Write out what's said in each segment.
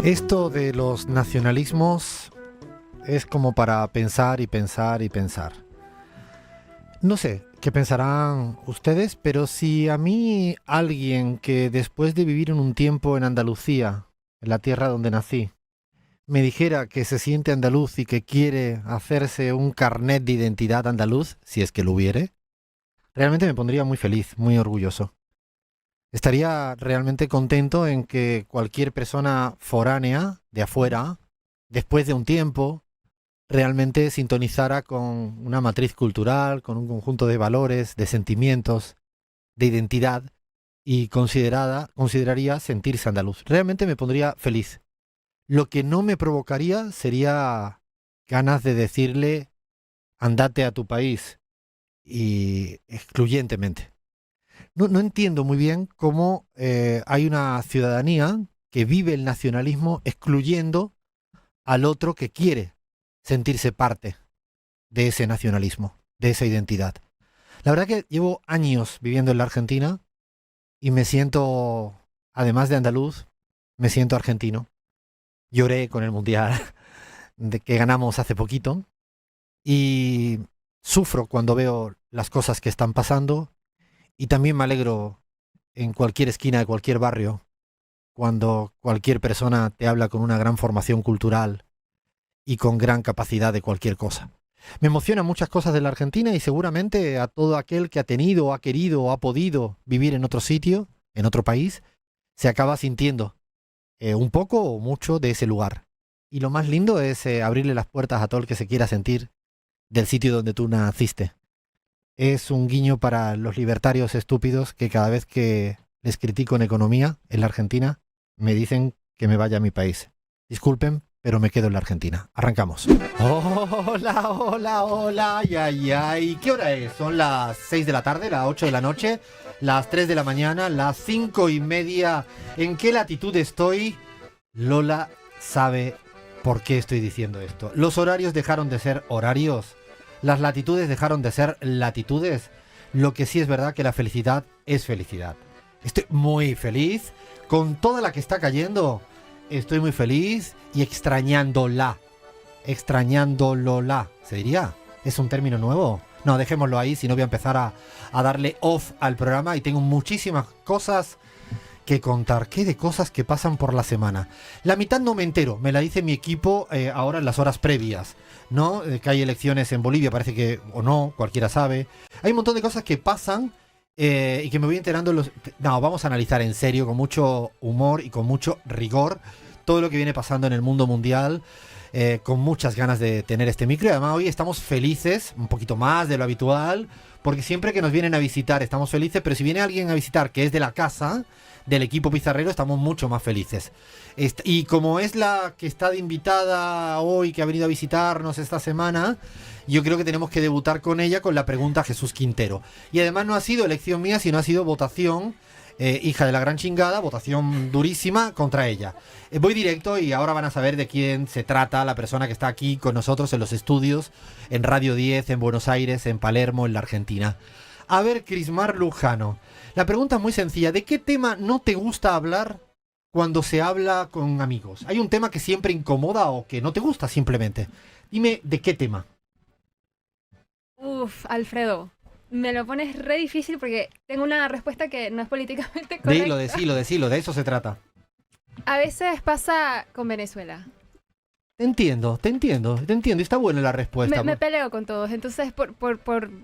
Esto de los nacionalismos es como para pensar y pensar y pensar. No sé qué pensarán ustedes, pero si a mí alguien que después de vivir en un tiempo en Andalucía, en la tierra donde nací, me dijera que se siente andaluz y que quiere hacerse un carnet de identidad andaluz, si es que lo hubiere, realmente me pondría muy feliz, muy orgulloso. Estaría realmente contento en que cualquier persona foránea, de afuera, después de un tiempo, realmente sintonizara con una matriz cultural, con un conjunto de valores, de sentimientos, de identidad y consideraría sentirse andaluz. Realmente me pondría feliz. Lo que no me provocaría sería ganas de decirle andate a tu país y excluyentemente. No entiendo muy bien cómo hay una ciudadanía que vive el nacionalismo excluyendo al otro que quiere sentirse parte de ese nacionalismo, de esa identidad. La verdad que llevo años viviendo en la Argentina y me siento, además de andaluz, me siento argentino. Lloré con el Mundial de que ganamos hace poquito y sufro cuando veo las cosas que están pasando y también me alegro en cualquier esquina de cualquier barrio cuando cualquier persona te habla con una gran formación cultural y con gran capacidad de cualquier cosa. Me emocionan muchas cosas de la Argentina y seguramente a todo aquel que ha tenido, ha querido o ha podido vivir en otro sitio, en otro país, se acaba sintiendo un poco o mucho de ese lugar. Y lo más lindo es abrirle las puertas a todo el que se quiera sentir del sitio donde tú naciste. Es un guiño para los libertarios estúpidos que cada vez que les critico en economía en la Argentina me dicen que me vaya a mi país. Disculpen, pero me quedo en la Argentina. Arrancamos. Hola, hola, hola, ay, ay, ay. ¿Qué hora es? Son las 6 de la tarde, las 8 de la noche, las 3 de la mañana, las 5:30. ¿En qué latitud estoy? Lola sabe por qué estoy diciendo esto. Los horarios dejaron de ser horarios. Las latitudes dejaron de ser latitudes. Lo que sí es verdad que la felicidad es felicidad. Estoy muy feliz con toda la que está cayendo. Estoy muy feliz y extrañándola. Extrañándolola. ¿Se diría? ¿Es un término nuevo? No, dejémoslo ahí, si no voy a empezar a darle off al programa y tengo muchísimas cosas que contar. ¿Qué de cosas que pasan por la semana? La mitad no me entero, me la dice mi equipo ahora en las horas previas, ¿no? Que hay elecciones en Bolivia, parece que, o no, cualquiera sabe. Hay un montón de cosas que pasan y que me voy enterando. No, vamos a analizar en serio, con mucho humor y con mucho rigor, todo lo que viene pasando en el mundo mundial. Con muchas ganas de tener este micro y además hoy estamos felices, un poquito más de lo habitual, porque siempre que nos vienen a visitar estamos felices, pero si viene alguien a visitar que es de la casa, del equipo pizarrero, estamos mucho más felices. Y como es la que está de invitada hoy, que ha venido a visitarnos esta semana, yo creo que tenemos que debutar con ella con la pregunta a Jesús Quintero. Y además no ha sido elección mía, sino ha sido votación, hija de la gran chingada, votación durísima contra ella. Voy directo y ahora van a saber de quién se trata la persona que está aquí con nosotros en los estudios, en Radio 10, en Buenos Aires, en Palermo, en la Argentina. A ver, Crismar Lujano, la pregunta es muy sencilla. ¿De qué tema no te gusta hablar cuando se habla con amigos? ¿Hay un tema que siempre incomoda o que no te gusta simplemente? Dime, ¿de qué tema? Uf, Alfredo, me lo pones re difícil porque tengo una respuesta que no es políticamente correcta. Decilo, de eso se trata. A veces pasa con Venezuela. Te entiendo. Y está buena la respuesta. Me peleo con todos, entonces por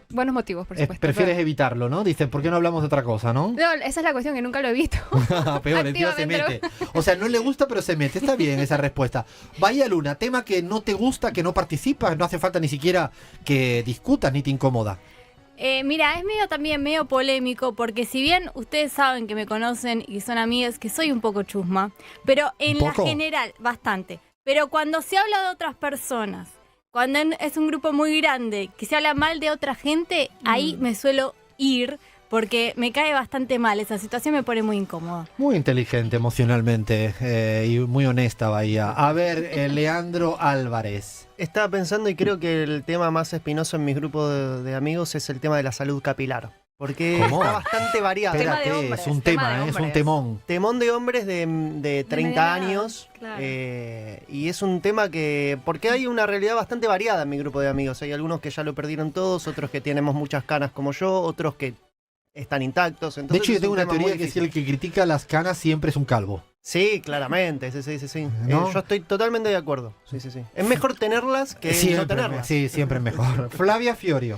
buenos motivos, por supuesto. Prefieres evitarlo, ¿no? Dices, ¿por qué no hablamos de otra cosa, no? No, esa es la cuestión, que nunca lo evito. Peor, el tío se mete. O sea, no le gusta, pero se mete. Está bien esa respuesta. Vaya Luna, tema que no te gusta, que no participas, no hace falta ni siquiera que discutas ni te incomoda. Mira, es también medio polémico, porque si bien ustedes saben que me conocen y son amigas, que soy un poco chusma, pero en la general, bastante. Pero cuando se habla de otras personas, cuando es un grupo muy grande, que se habla mal de otra gente, ahí me suelo ir, porque me cae bastante mal. Esa situación me pone muy incómoda. Muy inteligente emocionalmente y muy honesta, Bahía. A ver, Leandro Álvarez. Estaba pensando y creo que el tema más espinoso en mi grupo de amigos es el tema de la salud capilar. Porque ¿Cómo? está bastante variada. Tema de Espérate, hombres, es un tema de tema, es un hombres. temón. Temón de hombres de 30 mediana edad, años. claro. Y es un tema que... Porque hay una realidad bastante variada en mi grupo de amigos. Hay algunos que ya lo perdieron todos, otros que tenemos muchas canas como yo, otros que están intactos. De Entonces hecho, yo es tengo un una tema muy teoría que si difícil. el que critica las canas siempre es un calvo. Sí, claramente, sí. ¿No? Yo estoy totalmente de acuerdo. Sí. Es mejor tenerlas que no Siempre, tenerlas. sí, siempre es mejor. Flavia Fiorio.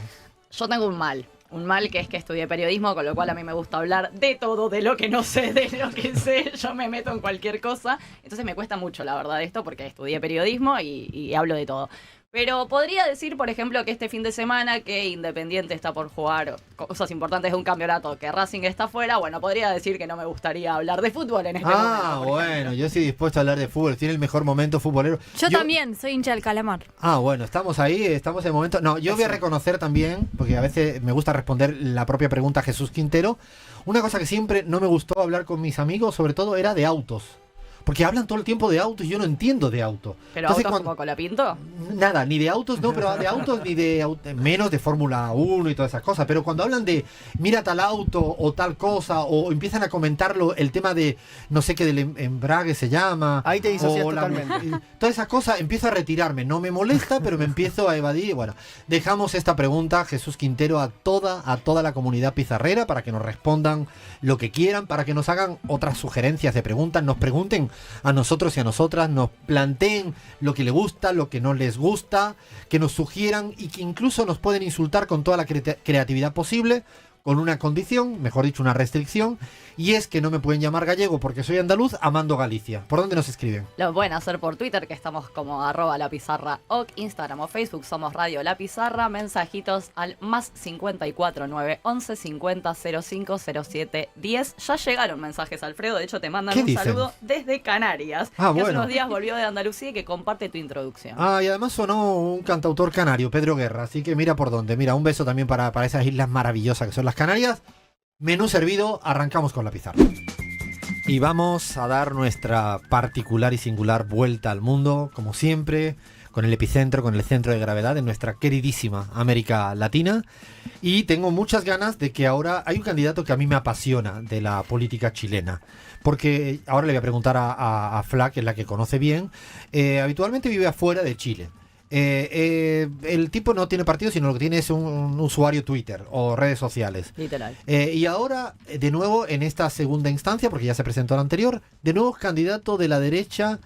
Yo tengo un mal que es que estudié periodismo, con lo cual a mí me gusta hablar de todo, de lo que no sé, de lo que sé, yo me meto en cualquier cosa, entonces me cuesta mucho la verdad esto porque estudié periodismo y hablo de todo. Pero podría decir, por ejemplo, que este fin de semana que Independiente está por jugar cosas importantes de un campeonato, que Racing está fuera, bueno, podría decir que no me gustaría hablar de fútbol en este momento. por Bueno, ejemplo. yo estoy dispuesto a hablar de fútbol. Tiene el mejor momento futbolero. Yo también soy hincha del Calamar. Bueno, estamos ahí, estamos en el momento. No, yo voy a reconocer también, porque a veces me gusta responder la propia pregunta a Jesús Quintero. Una cosa que siempre no me gustó hablar con mis amigos, sobre todo, era de autos. Porque hablan todo el tiempo de autos y yo no entiendo de auto. Pero Entonces, autos cuando- como Colapinto. Nada, ni de autos, no, pero de autos ni de menos de Fórmula 1 y todas esas cosas. Pero cuando hablan de mira tal auto o tal cosa, o empiezan a comentarlo, el tema de no sé qué del embrague se llama. Ahí te disocias o totalmente. toda esa cosa, empiezo a retirarme. No me molesta, pero me empiezo a evadir. Y bueno, dejamos esta pregunta, Jesús Quintero, a toda la comunidad pizarrera para que nos respondan lo que quieran, para que nos hagan otras sugerencias de preguntas, nos pregunten a nosotros y a nosotras, nos planteen lo que les gusta, lo que no les gusta, que nos sugieran y que incluso nos pueden insultar con toda la creatividad posible, con una condición, mejor dicho, una restricción, y es que no me pueden llamar gallego porque soy andaluz, amando Galicia. ¿Por dónde nos escriben? Lo pueden hacer por Twitter, que estamos como @lapizarraoc, Instagram o Facebook somos Radio La Pizarra, mensajitos al +54 911 50 05 07 10. Ya llegaron mensajes, Alfredo, de hecho te mandan ¿Qué un dicen? saludo desde Canarias, que Bueno. hace unos días volvió de Andalucía y que comparte tu introducción. Y además sonó un cantautor canario, Pedro Guerra, así que mira por dónde. Mira, un beso también para esas islas maravillosas que son las Canarias. Menú servido, arrancamos con la pizarra. Y vamos a dar nuestra particular y singular vuelta al mundo, como siempre, con el epicentro, con el centro de gravedad en nuestra queridísima América Latina. Y tengo muchas ganas de que ahora hay un candidato que a mí me apasiona de la política chilena. Porque ahora le voy a preguntar a Fla, que es la que conoce bien. Habitualmente vive afuera de Chile. El tipo no tiene partido, sino lo que tiene es un usuario Twitter o redes sociales. Literal. Y ahora, de nuevo, en esta segunda instancia, porque ya se presentó la anterior, de nuevo candidato de la derecha.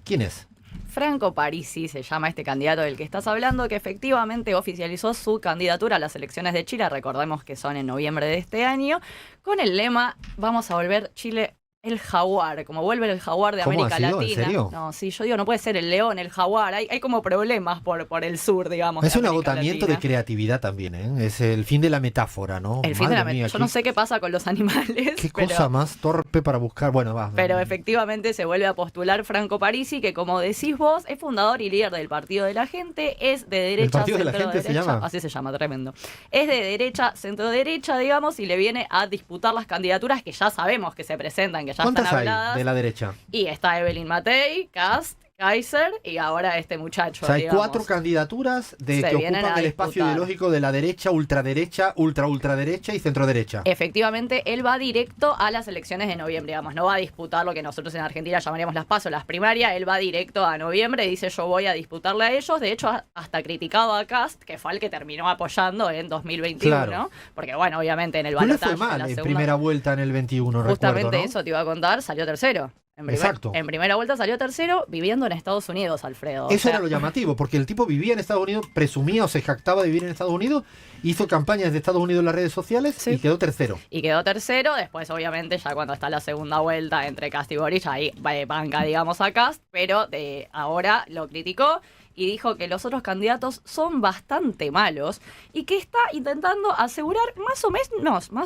¿Quién es? Franco Parisi se llama este candidato del que estás hablando, que efectivamente oficializó su candidatura a las elecciones de Chile, recordemos que son en noviembre de este año, con el lema "Vamos a volver Chile el jaguar", como vuelve el jaguar de ¿Cómo América ha sido? ¿En Latina. serio? No, sí, yo digo, no puede ser el león, el jaguar, hay como problemas por el sur, digamos. Es de un América agotamiento Latina. de creatividad también, ¿eh? Es el fin de la metáfora, ¿no? El fin de la Madre mía, Yo no sé qué pasa con los animales. Qué pero- cosa más torpe para buscar. Bueno, va. Pero efectivamente se vuelve a postular Franco Parisi, que como decís vos, es fundador y líder del Partido de la Gente, es de derecha, Partido de la centro Gente se derecha, llama? así se llama, tremendo. Es de derecha, centro derecha, digamos, y le viene a disputar las candidaturas que ya sabemos que se presentan, que ya están ¿Cuántas hay habladas. de la derecha? Y está Evelyn Matei, Kast, Kaiser y ahora este muchacho. O sea, hay digamos. 4 candidaturas Se que vienen ocupan a el espacio disputar. ideológico de la derecha, ultraderecha, ultraderecha y centroderecha. Efectivamente, él va directo a las elecciones de noviembre, digamos, no va a disputar lo que nosotros en Argentina llamaríamos las PASO, las primarias, él va directo a noviembre, dice yo voy a disputarle a ellos, de hecho hasta criticado a Kast, que fue el que terminó apoyando en 2021, Claro. porque bueno, obviamente en el No le balotaje, fue mal la en segunda- primera vuelta en el 21, justamente recuerdo, ¿no? eso te iba a contar, salió tercero. Exacto. En primera vuelta salió tercero viviendo en Estados Unidos, Alfredo. Eso era lo llamativo, porque el tipo vivía en Estados Unidos, presumía o se jactaba de vivir en Estados Unidos, hizo campañas de Estados Unidos en las redes sociales Sí. y quedó tercero. Y quedó tercero, después obviamente ya cuando está la segunda vuelta entre Kast y Boric, ahí va de banca digamos a Kast, pero ahora lo criticó y dijo que los otros candidatos son bastante malos y que está intentando asegurar más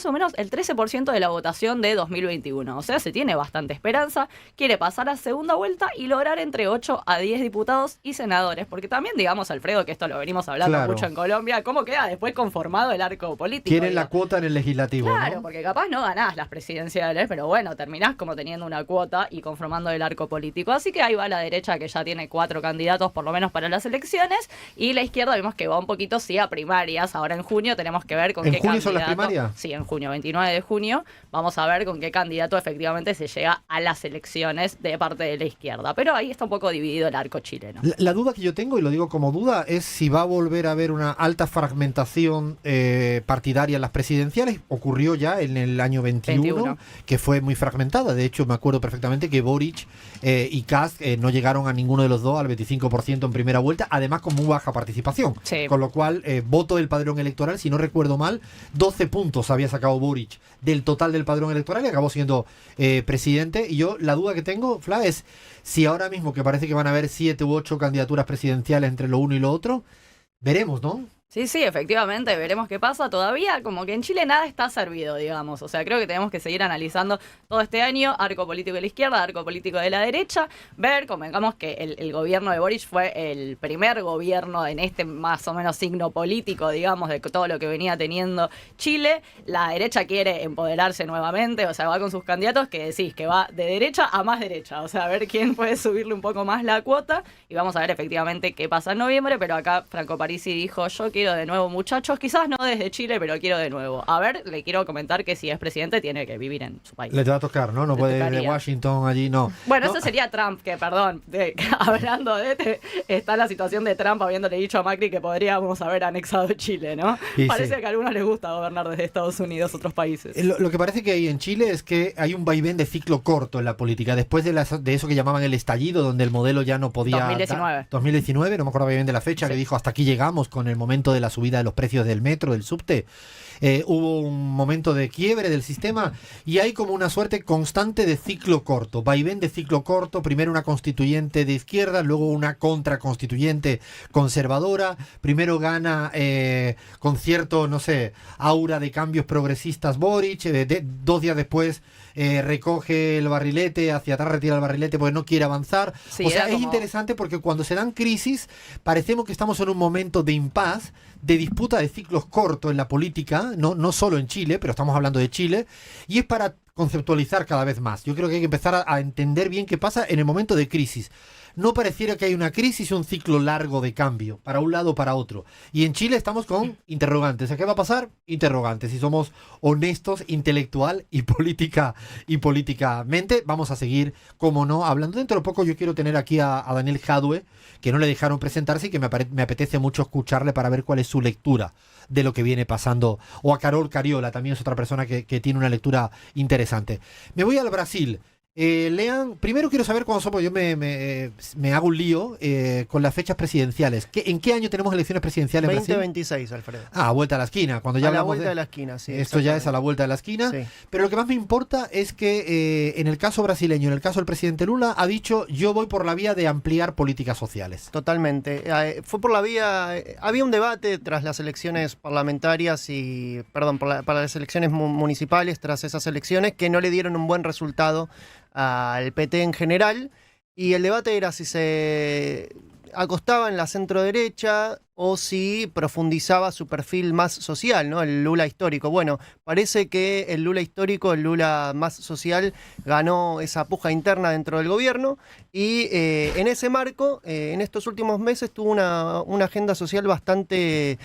o menos el 13% de la votación de 2021. O sea, se tiene bastante esperanza, quiere pasar a segunda vuelta y lograr entre 8 a 10 diputados y senadores, porque también digamos, Alfredo, que esto lo venimos hablando Claro. mucho en Colombia, ¿cómo queda después conformado el arco político? Quieren Digo, la cuota en el legislativo, claro, ¿no? porque capaz no ganás las presidenciales, pero bueno, terminás como teniendo una cuota y conformando el arco político. Así que ahí va la derecha que ya tiene 4 candidatos, por lo menos para las elecciones, y la izquierda vimos que va un poquito sí a primarias. Ahora en junio tenemos que ver con qué junio candidato. son las primarias? Sí, en junio, 29 de junio, vamos a ver con qué candidato efectivamente se llega a las elecciones de parte de la izquierda. Pero ahí está un poco dividido el arco chileno. La duda que yo tengo, y lo digo como duda, es si va a volver a haber una alta fragmentación partidaria en las presidenciales. Ocurrió ya en el año 21, que fue muy fragmentada. De hecho, me acuerdo perfectamente que Boric y Kast no llegaron a ninguno de los dos al 25% en primera vuelta, además con muy baja participación. Sí. Con lo cual, voto del padrón electoral, si no recuerdo mal, 12 puntos había sacado Boric del total del padrón electoral y acabó siendo presidente. Y yo, la duda que tengo, Fla, es si ahora mismo, que parece que van a haber 7 u 8 candidaturas presidenciales entre lo uno y lo otro, veremos, ¿no? Sí, sí, efectivamente, veremos qué pasa. Todavía como que en Chile nada está servido, digamos. O sea, creo que tenemos que seguir analizando todo este año, arco político de la izquierda, arco político de la derecha, ver, convengamos que el gobierno de Boric fue el primer gobierno en este más o menos signo político, digamos, de todo lo que venía teniendo Chile. La derecha quiere empoderarse nuevamente, o sea, va con sus candidatos que decís que va de derecha a más derecha, o sea, a ver quién puede subirle un poco más la cuota y vamos a ver efectivamente qué pasa en noviembre, pero acá Franco Parisi dijo, yo quiero de nuevo, muchachos, quizás no desde Chile, pero quiero de nuevo. A ver, le quiero comentar que si es presidente tiene que vivir en su país. Le va a tocar, ¿no? No puede ir de Washington allí, no. Bueno, no. Eso sería Trump, que perdón, hablando está la situación de Trump habiéndole dicho a Macri que podríamos haber anexado Chile, ¿no? Y parece sí. que a algunos les gusta gobernar desde Estados Unidos, otros países. Lo que parece que hay en Chile es que hay un vaivén de ciclo corto en la política. Después de eso que llamaban el estallido, donde el modelo ya no podía... 2019, no me acuerdo bien de la fecha, sí. Que dijo hasta aquí llegamos con el momento de la subida de los precios del metro, del subte. Hubo un momento de quiebre del sistema y hay como una suerte constante de ciclo corto, vaivén de ciclo corto, primero una constituyente de izquierda, luego una contraconstituyente conservadora, primero gana con cierto, no sé, aura de cambios progresistas Boric, 2 días después recoge el barrilete, hacia atrás retira el barrilete porque no quiere avanzar. Sí, o sea, es interesante porque cuando se dan crisis parecemos que estamos en un momento de impas, de disputa de ciclos cortos en la política, no solo en Chile, pero estamos hablando de Chile, y es para conceptualizar cada vez más. Yo creo que hay que empezar a entender bien qué pasa en el momento de crisis. No pareciera que hay una crisis o un ciclo largo de cambio, para un lado o para otro. Y en Chile estamos con interrogantes. ¿A qué va a pasar? Interrogantes. Si somos honestos, intelectual y políticamente, vamos a seguir, como no, hablando. Dentro de poco yo quiero tener aquí a Daniel Jadue, que no le dejaron presentarse y que me apetece mucho escucharle para ver cuál es su lectura de lo que viene pasando. O a Carol Cariola, también es otra persona que tiene una lectura interesante. Me voy al Brasil. Lean, primero quiero saber cuándo somos, yo me hago un lío con las fechas presidenciales. ¿En qué año tenemos elecciones presidenciales en Brasil? 2026, Alfredo. A vuelta a la esquina. Cuando ya a la vuelta de la esquina, sí. Esto ya es a la vuelta de la esquina. Sí. Pero lo que más me importa es que en el caso brasileño, en el caso del presidente Lula, ha dicho yo voy por la vía de ampliar políticas sociales. Totalmente. Fue por la vía... había un debate tras las elecciones parlamentarias para las elecciones municipales, tras esas elecciones, que no le dieron un buen resultado al PT en general, y el debate era si se acostaba en la centro-derecha o si profundizaba su perfil más social, ¿no? El Lula histórico. Bueno, parece que el Lula histórico, el Lula más social, ganó esa puja interna dentro del gobierno y en ese marco, en estos últimos meses tuvo una agenda social bastante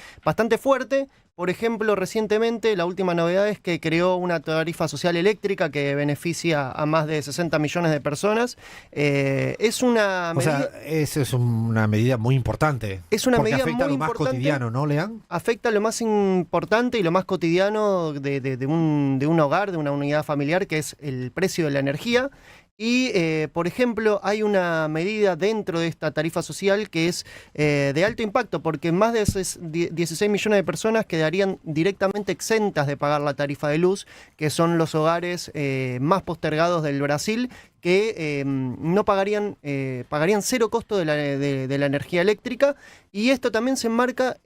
fuerte. Por ejemplo, recientemente la última novedad es que creó una tarifa social eléctrica que beneficia a más de 60 millones de personas. Es una medida... O sea, eso es una medida muy importante. Es una medida afecta muy a lo más importante, cotidiano, ¿no, Lean? Afecta lo más importante y lo más cotidiano de un hogar, de una unidad familiar, que es el precio de la energía. Y, por ejemplo, hay una medida dentro de esta tarifa social que es de alto impacto, porque más de 16 millones de personas quedarían directamente exentas de pagar la tarifa de luz, que son los hogares más postergados del Brasil, que no pagarían cero costo de la energía eléctrica. Y esto también se enmarca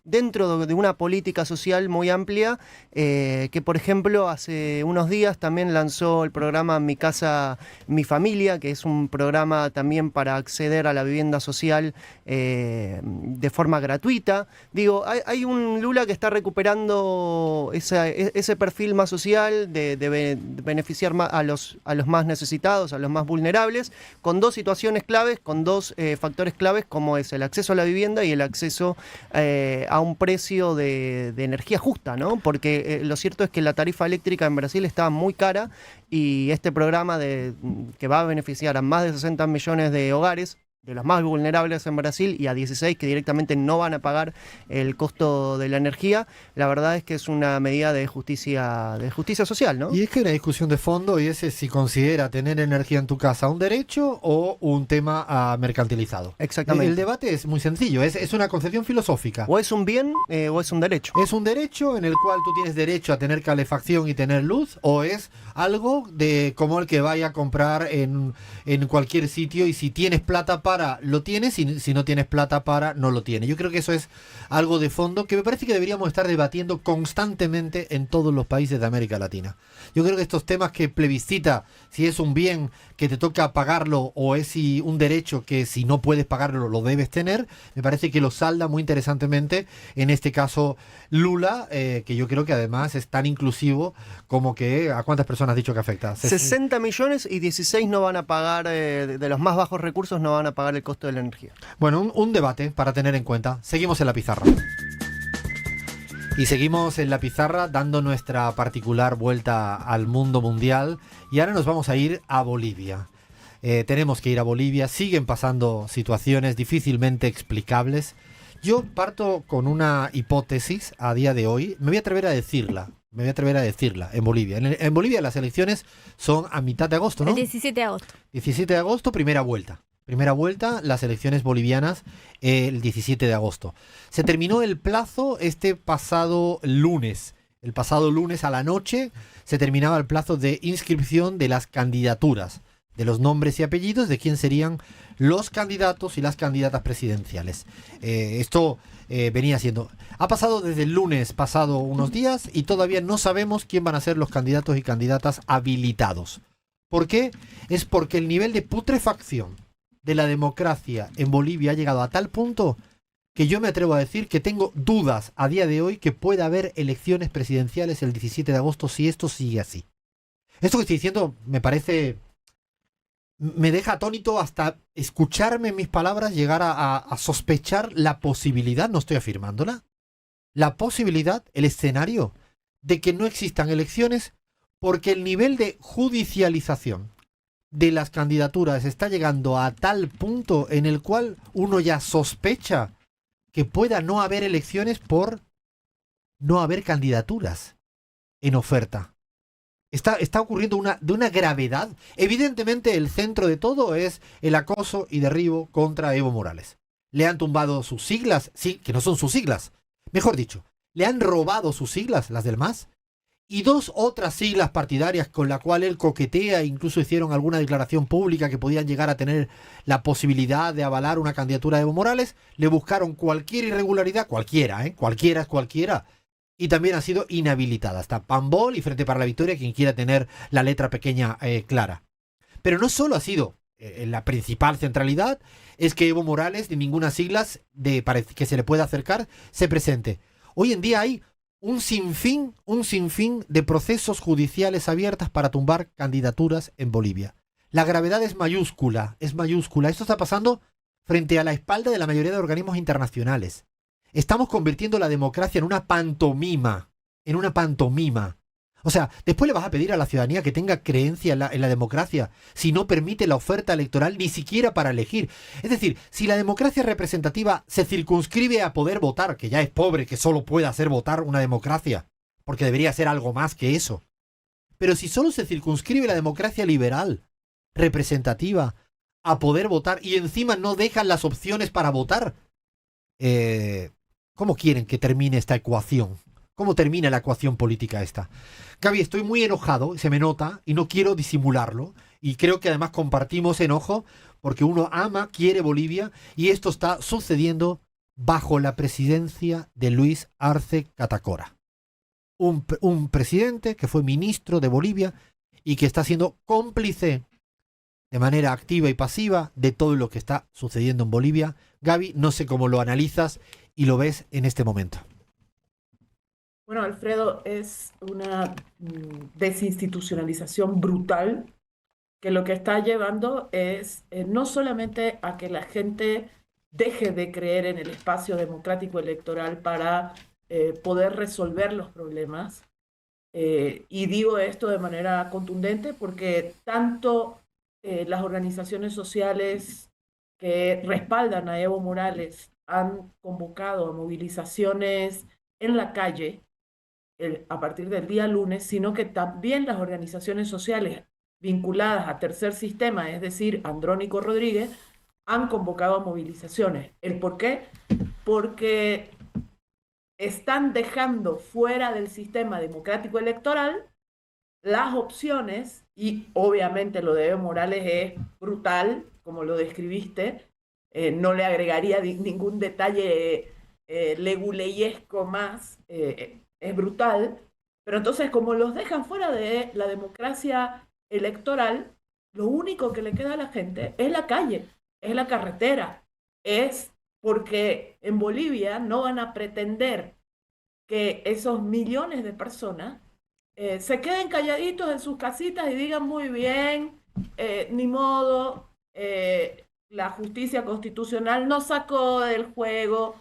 dentro de una política social muy amplia, que por ejemplo hace unos días también lanzó el programa Mi Casa Vivienda Mi Familia, que es un programa también para acceder a la vivienda social de forma gratuita. Digo, hay un Lula que está recuperando ese perfil más social de beneficiar a los más necesitados, a los más vulnerables, con dos situaciones claves, con dos factores claves, como es el acceso a la vivienda y el acceso a un precio de energía justa, ¿no? Porque lo cierto es que la tarifa eléctrica en Brasil está muy cara y este programa que va a beneficiar a más de 60 millones de hogares, de los más vulnerables en Brasil, y a 16 que directamente no van a pagar el costo de la energía, la verdad es que es una medida de justicia social, ¿no? Y es que hay una discusión de fondo y es si considera tener energía en tu casa un derecho o un tema mercantilizado. Exactamente. El debate es muy sencillo, es una concepción filosófica. O es un bien o es un derecho. ¿Es un derecho en el cual tú tienes derecho a tener calefacción y tener luz? ¿O es algo como el que vaya a comprar en cualquier sitio y si tienes plata para, lo tienes, y si no tienes plata para, no lo tienes? Yo creo que eso es algo de fondo que me parece que deberíamos estar debatiendo constantemente en todos los países de América Latina. Yo creo que estos temas que plebiscita si es un bien que te toca pagarlo o es un derecho que si no puedes pagarlo lo debes tener, me parece que lo salda muy interesantemente en este caso Lula, que yo creo que además es tan inclusivo como que ¿a cuántas personas has dicho que afecta? 60 millones y 16 no van a pagar, de los más bajos recursos no van a pagar el costo de la energía. Bueno, un debate para tener en cuenta. Seguimos en la pizarra. Y seguimos en la pizarra dando nuestra particular vuelta al mundo mundial. Y ahora nos vamos a ir a Bolivia. Tenemos que ir a Bolivia. Siguen pasando situaciones difícilmente explicables. Yo parto con una hipótesis a día de hoy. Me voy a atrever a decirla en Bolivia. En Bolivia las elecciones son a mitad de agosto, ¿no? El 17 de agosto. 17 de agosto, primera vuelta. Primera vuelta, las elecciones bolivianas el 17 de agosto. Se terminó el plazo este pasado lunes. El pasado lunes a la noche se terminaba el plazo de inscripción de las candidaturas, de los nombres y apellidos de quién serían los candidatos y las candidatas presidenciales. Esto venía siendo... Ha pasado desde el lunes pasado unos días y todavía no sabemos quién van a ser los candidatos y candidatas habilitados. ¿Por qué? Es porque el nivel de putrefacción de la democracia en Bolivia ha llegado a tal punto que yo me atrevo a decir que tengo dudas a día de hoy que pueda haber elecciones presidenciales el 17 de agosto si esto sigue así. Esto que estoy diciendo me deja atónito hasta escucharme mis palabras, llegar a sospechar la posibilidad, no estoy afirmándola, la posibilidad, el escenario de que no existan elecciones porque el nivel de judicialización de las candidaturas está llegando a tal punto en el cual uno ya sospecha que pueda no haber elecciones por no haber candidaturas en oferta. Está ocurriendo de una gravedad. Evidentemente el centro de todo es el acoso y derribo contra Evo Morales. Le han tumbado sus siglas, sí, que no son sus siglas. Mejor dicho, le han robado sus siglas, las del MAS, y dos otras siglas partidarias con la cual él coquetea, incluso hicieron alguna declaración pública que podían llegar a tener la posibilidad de avalar una candidatura de Evo Morales, le buscaron cualquier irregularidad, cualquiera es cualquiera, y también ha sido inhabilitada. Está Pambol y Frente para la Victoria, quien quiera tener la letra pequeña clara. Pero no solo ha sido la principal centralidad, es que Evo Morales, de ninguna siglas que se le pueda acercar, se presente. Hoy en día hay un sinfín de procesos judiciales abiertos para tumbar candidaturas en Bolivia. La gravedad es mayúscula. Esto está pasando frente a la espalda de la mayoría de organismos internacionales. Estamos convirtiendo la democracia en una pantomima. O sea, después le vas a pedir a la ciudadanía que tenga creencia en la democracia si no permite la oferta electoral ni siquiera para elegir. Es decir, si la democracia representativa se circunscribe a poder votar, que ya es pobre que solo pueda hacer votar una democracia, porque debería ser algo más que eso. Pero si solo se circunscribe la democracia liberal, representativa, a poder votar y encima no dejan las opciones para votar, ¿cómo quieren que termine esta ecuación? ¿Cómo termina la ecuación política esta? Gaby, estoy muy enojado, se me nota, y no quiero disimularlo. Y creo que además compartimos enojo porque uno quiere Bolivia, y esto está sucediendo bajo la presidencia de Luis Arce Catacora. Un presidente que fue ministro de Bolivia y que está siendo cómplice de manera activa y pasiva de todo lo que está sucediendo en Bolivia. Gaby, no sé cómo lo analizas y lo ves en este momento. Bueno, Alfredo, es una desinstitucionalización brutal que lo que está llevando es no solamente a que la gente deje de creer en el espacio democrático electoral para poder resolver los problemas, y digo esto de manera contundente porque tanto las organizaciones sociales que respaldan a Evo Morales han convocado a movilizaciones en la calle a partir del día lunes, sino que también las organizaciones sociales vinculadas a Tercer Sistema, es decir, Andrónico Rodríguez, han convocado a movilizaciones. ¿El por qué? Porque están dejando fuera del sistema democrático electoral las opciones, y obviamente lo de Evo Morales es brutal, como lo describiste, no le agregaría ningún detalle leguleyesco más, es brutal, pero entonces como los dejan fuera de la democracia electoral, lo único que le queda a la gente es la calle, es la carretera, es porque en Bolivia no van a pretender que esos millones de personas se queden calladitos en sus casitas y digan muy bien, ni modo, la justicia constitucional nos sacó del juego,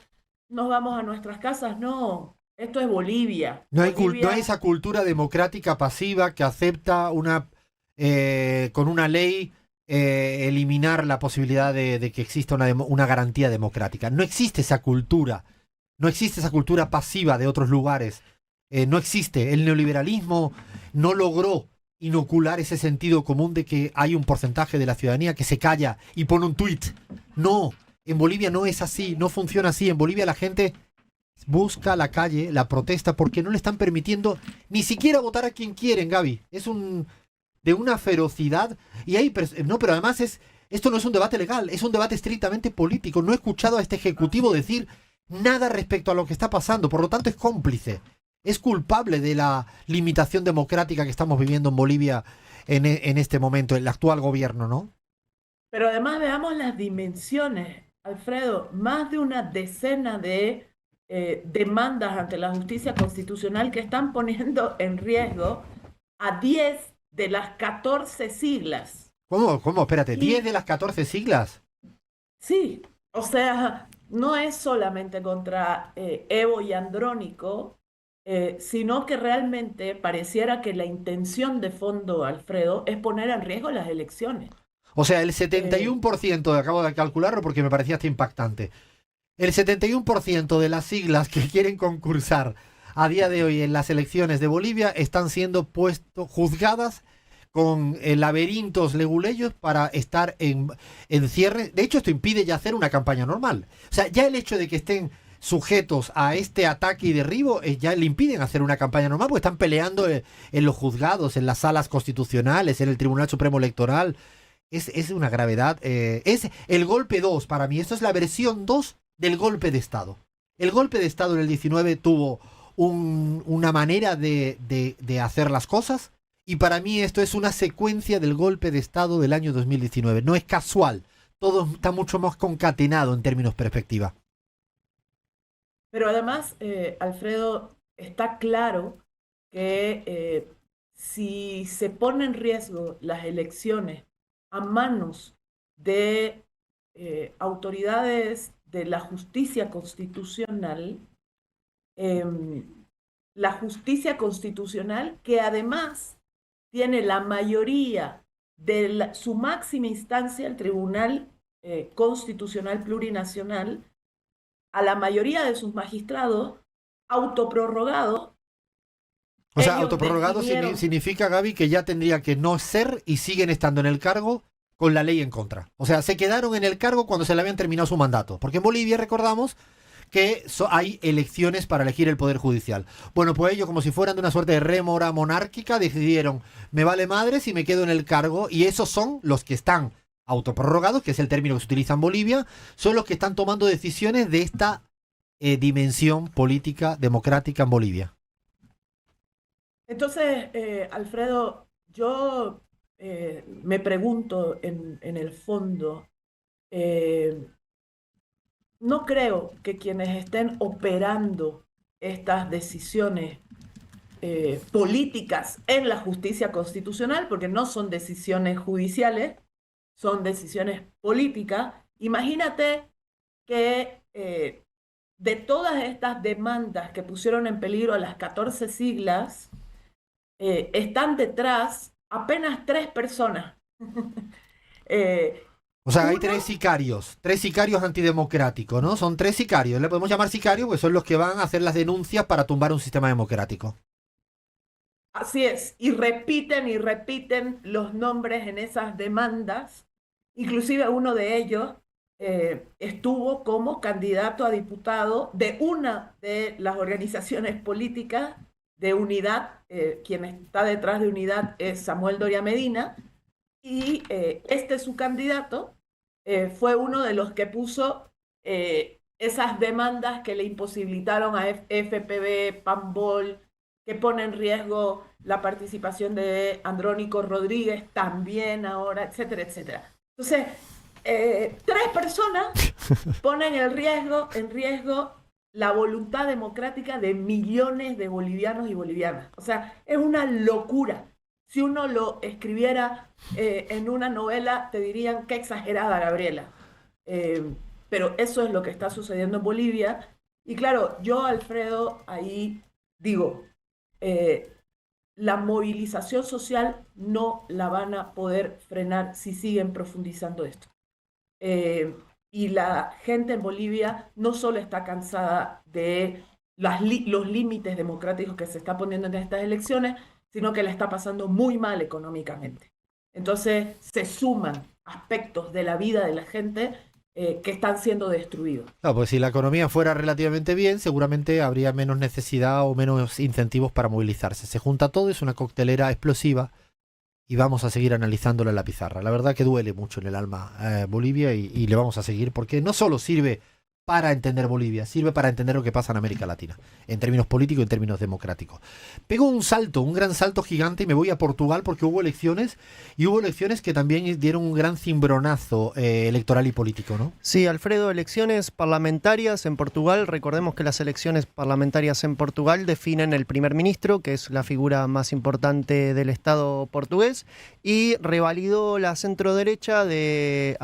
nos vamos a nuestras casas. No, esto es Bolivia. No hay, Bolivia... no hay esa cultura democrática pasiva que acepta con una ley eliminar la posibilidad de que exista una garantía democrática. No existe esa cultura. No existe esa cultura pasiva de otros lugares. No existe. El neoliberalismo no logró inocular ese sentido común de que hay un porcentaje de la ciudadanía que se calla y pone un tuit. No, en Bolivia no es así, no funciona así. En Bolivia la gente busca la calle, la protesta, porque no le están permitiendo ni siquiera votar a quien quieren, Gaby. Es de una ferocidad. Y hay, no, pero además esto no es un debate legal, es un debate estrictamente político. No he escuchado a este ejecutivo decir nada respecto a lo que está pasando, por lo tanto es cómplice. Es culpable de la limitación democrática que estamos viviendo en Bolivia en este momento, el actual gobierno, ¿no? Pero además veamos las dimensiones, Alfredo, más de una decena de demandas ante la justicia constitucional que están poniendo en riesgo a 10 de las 14 siglas. ¿Cómo? Espérate, ¿10 de las 14 siglas? Sí, o sea, no es solamente contra Evo y Andrónico, sino que realmente pareciera que la intención de fondo, Alfredo, es poner en riesgo las elecciones. O sea, el 71%, acabo de calcularlo porque me parecía hasta impactante, el 71% de las siglas que quieren concursar a día de hoy en las elecciones de Bolivia están siendo juzgadas con laberintos leguleyos para estar en cierre. De hecho, esto impide ya hacer una campaña normal. O sea, ya el hecho de que estén sujetos a este ataque y derribo ya le impiden hacer una campaña normal porque están peleando en los juzgados, en las salas constitucionales, en el Tribunal Supremo Electoral. Es una gravedad. Es el golpe 2 para mí. Esto es la versión 2 del golpe de Estado. El golpe de Estado en el 19 tuvo una manera de hacer las cosas, y para mí esto es una secuencia del golpe de Estado del año 2019. No es casual. Todo está mucho más concatenado en términos perspectiva. Pero además, Alfredo, está claro que si se pone en riesgo las elecciones a manos de autoridades de la justicia constitucional, la justicia constitucional, que además tiene la mayoría de su máxima instancia, el Tribunal Constitucional Plurinacional, a la mayoría de sus magistrados autoprorrogados. O sea, autoprorrogado significa, Gaby, que ya tendría que no ser y siguen estando en el cargo con la ley en contra. O sea, se quedaron en el cargo cuando se le habían terminado su mandato. Porque en Bolivia, recordamos, que hay elecciones para elegir el Poder Judicial. Bueno, pues ellos, como si fueran de una suerte de rémora monárquica, decidieron, me vale madre si me quedo en el cargo, y esos son los que están autoprorrogados, que es el término que se utiliza en Bolivia, son los que están tomando decisiones de esta dimensión política democrática en Bolivia. Entonces, Alfredo, yo me pregunto en el fondo, no creo que quienes estén operando estas decisiones políticas en la justicia constitucional, porque no son decisiones judiciales, son decisiones políticas. Imagínate que de todas estas demandas que pusieron en peligro a las 14 siglas, están detrás apenas 3 personas. O sea, hay tres sicarios antidemocráticos, ¿no? Son 3 sicarios. Le podemos llamar sicarios porque son los que van a hacer las denuncias para tumbar un sistema democrático. Así es, y repiten los nombres en esas demandas. Inclusive uno de ellos estuvo como candidato a diputado de una de las organizaciones políticas de Unidad. Quien está detrás de Unidad es Samuel Doria Medina, y su candidato fue uno de los que puso esas demandas que le imposibilitaron a FPV, Pambol, que pone en riesgo la participación de Andrónico Rodríguez también ahora, etcétera, etcétera. Entonces, 3 personas ponen en riesgo la voluntad democrática de millones de bolivianos y bolivianas. O sea, es una locura. Si uno lo escribiera en una novela, te dirían qué exagerada, Gabriela. Pero eso es lo que está sucediendo en Bolivia. Y claro, yo, Alfredo, ahí digo, la movilización social no la van a poder frenar si siguen profundizando esto. Y la gente en Bolivia no solo está cansada de los límites democráticos que se está poniendo en estas elecciones, sino que la está pasando muy mal económicamente. Entonces se suman aspectos de la vida de la gente que están siendo destruidos. No, pues si la economía fuera relativamente bien, seguramente habría menos necesidad o menos incentivos para movilizarse. Se junta todo, es una coctelera explosiva y vamos a seguir analizándola en la pizarra. La verdad que duele mucho en el alma Bolivia y le vamos a seguir porque no solo sirve para entender Bolivia, sirve para entender lo que pasa en América Latina, en términos políticos y en términos democráticos. Pego un gran salto gigante y me voy a Portugal porque hubo elecciones que también dieron un gran cimbronazo electoral y político, ¿no? Sí, Alfredo, elecciones parlamentarias en Portugal. Recordemos que las elecciones parlamentarias en Portugal definen el primer ministro, que es la figura más importante del Estado portugués, y revalidó la centroderecha de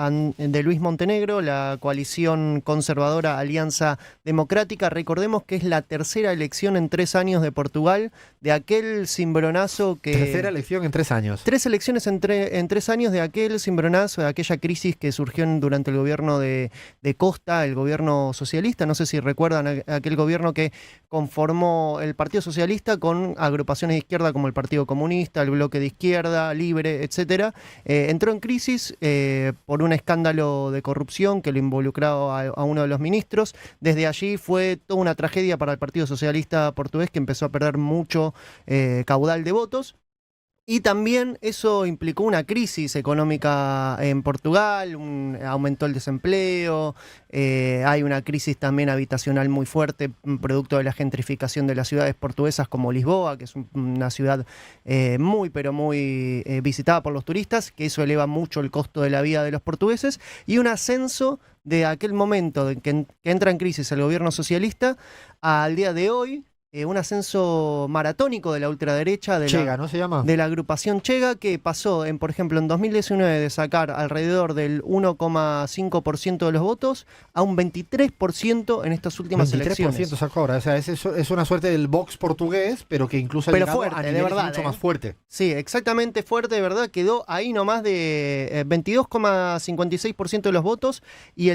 Luis Montenegro, la coalición conservadora Alianza Democrática. Recordemos que es la tercera elección en 3 años de Portugal, de aquel cimbronazo que... Tercera elección en 3 años. 3 elecciones en 3 años de aquel cimbronazo, de aquella crisis que surgió durante el gobierno de Costa, el gobierno socialista. No sé si recuerdan aquel gobierno que conformó el Partido Socialista con agrupaciones de izquierda como el Partido Comunista, el Bloque de Izquierda, Libre, etcétera. Entró en crisis por un escándalo de corrupción que lo involucraba a uno de los ministros. Desde allí fue toda una tragedia para el Partido Socialista portugués, que empezó a perder mucho caudal de votos. Y también eso implicó una crisis económica en Portugal, aumentó el desempleo, hay una crisis también habitacional muy fuerte, producto de la gentrificación de las ciudades portuguesas como Lisboa, que es una ciudad muy visitada por los turistas, que eso eleva mucho el costo de la vida de los portugueses, y un ascenso de aquel momento en que entra en crisis el gobierno socialista al día de hoy. Un ascenso maratónico de la ultraderecha, Chega, ¿no se llama? De la agrupación Chega, que pasó, por ejemplo, en 2019 de sacar alrededor del 1,5% de los votos a un 23% en estas últimas elecciones. 23% sacó ahora, o sea, es una suerte del Vox portugués, pero que incluso ha llegado fuerte, a niveles de verdad, mucho más fuerte. Sí, exactamente fuerte, de verdad, quedó ahí nomás de 22,56% de los votos y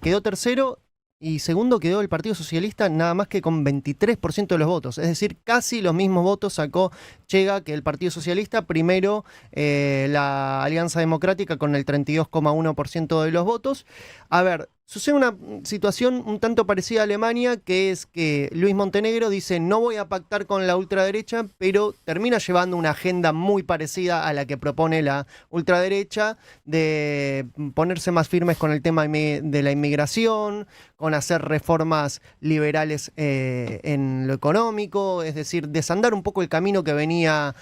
quedó tercero. Y segundo quedó el Partido Socialista nada más que con 23% de los votos. Es decir, casi los mismos votos sacó Chega que el Partido Socialista. Primero la Alianza Democrática con el 32,1% de los votos. A ver, sucede una situación un tanto parecida a Alemania, que es que Luis Montenegro dice no voy a pactar con la ultraderecha, pero termina llevando una agenda muy parecida a la que propone la ultraderecha, de ponerse más firmes con el tema de la inmigración, con hacer reformas liberales en lo económico, es decir, desandar un poco el camino que venía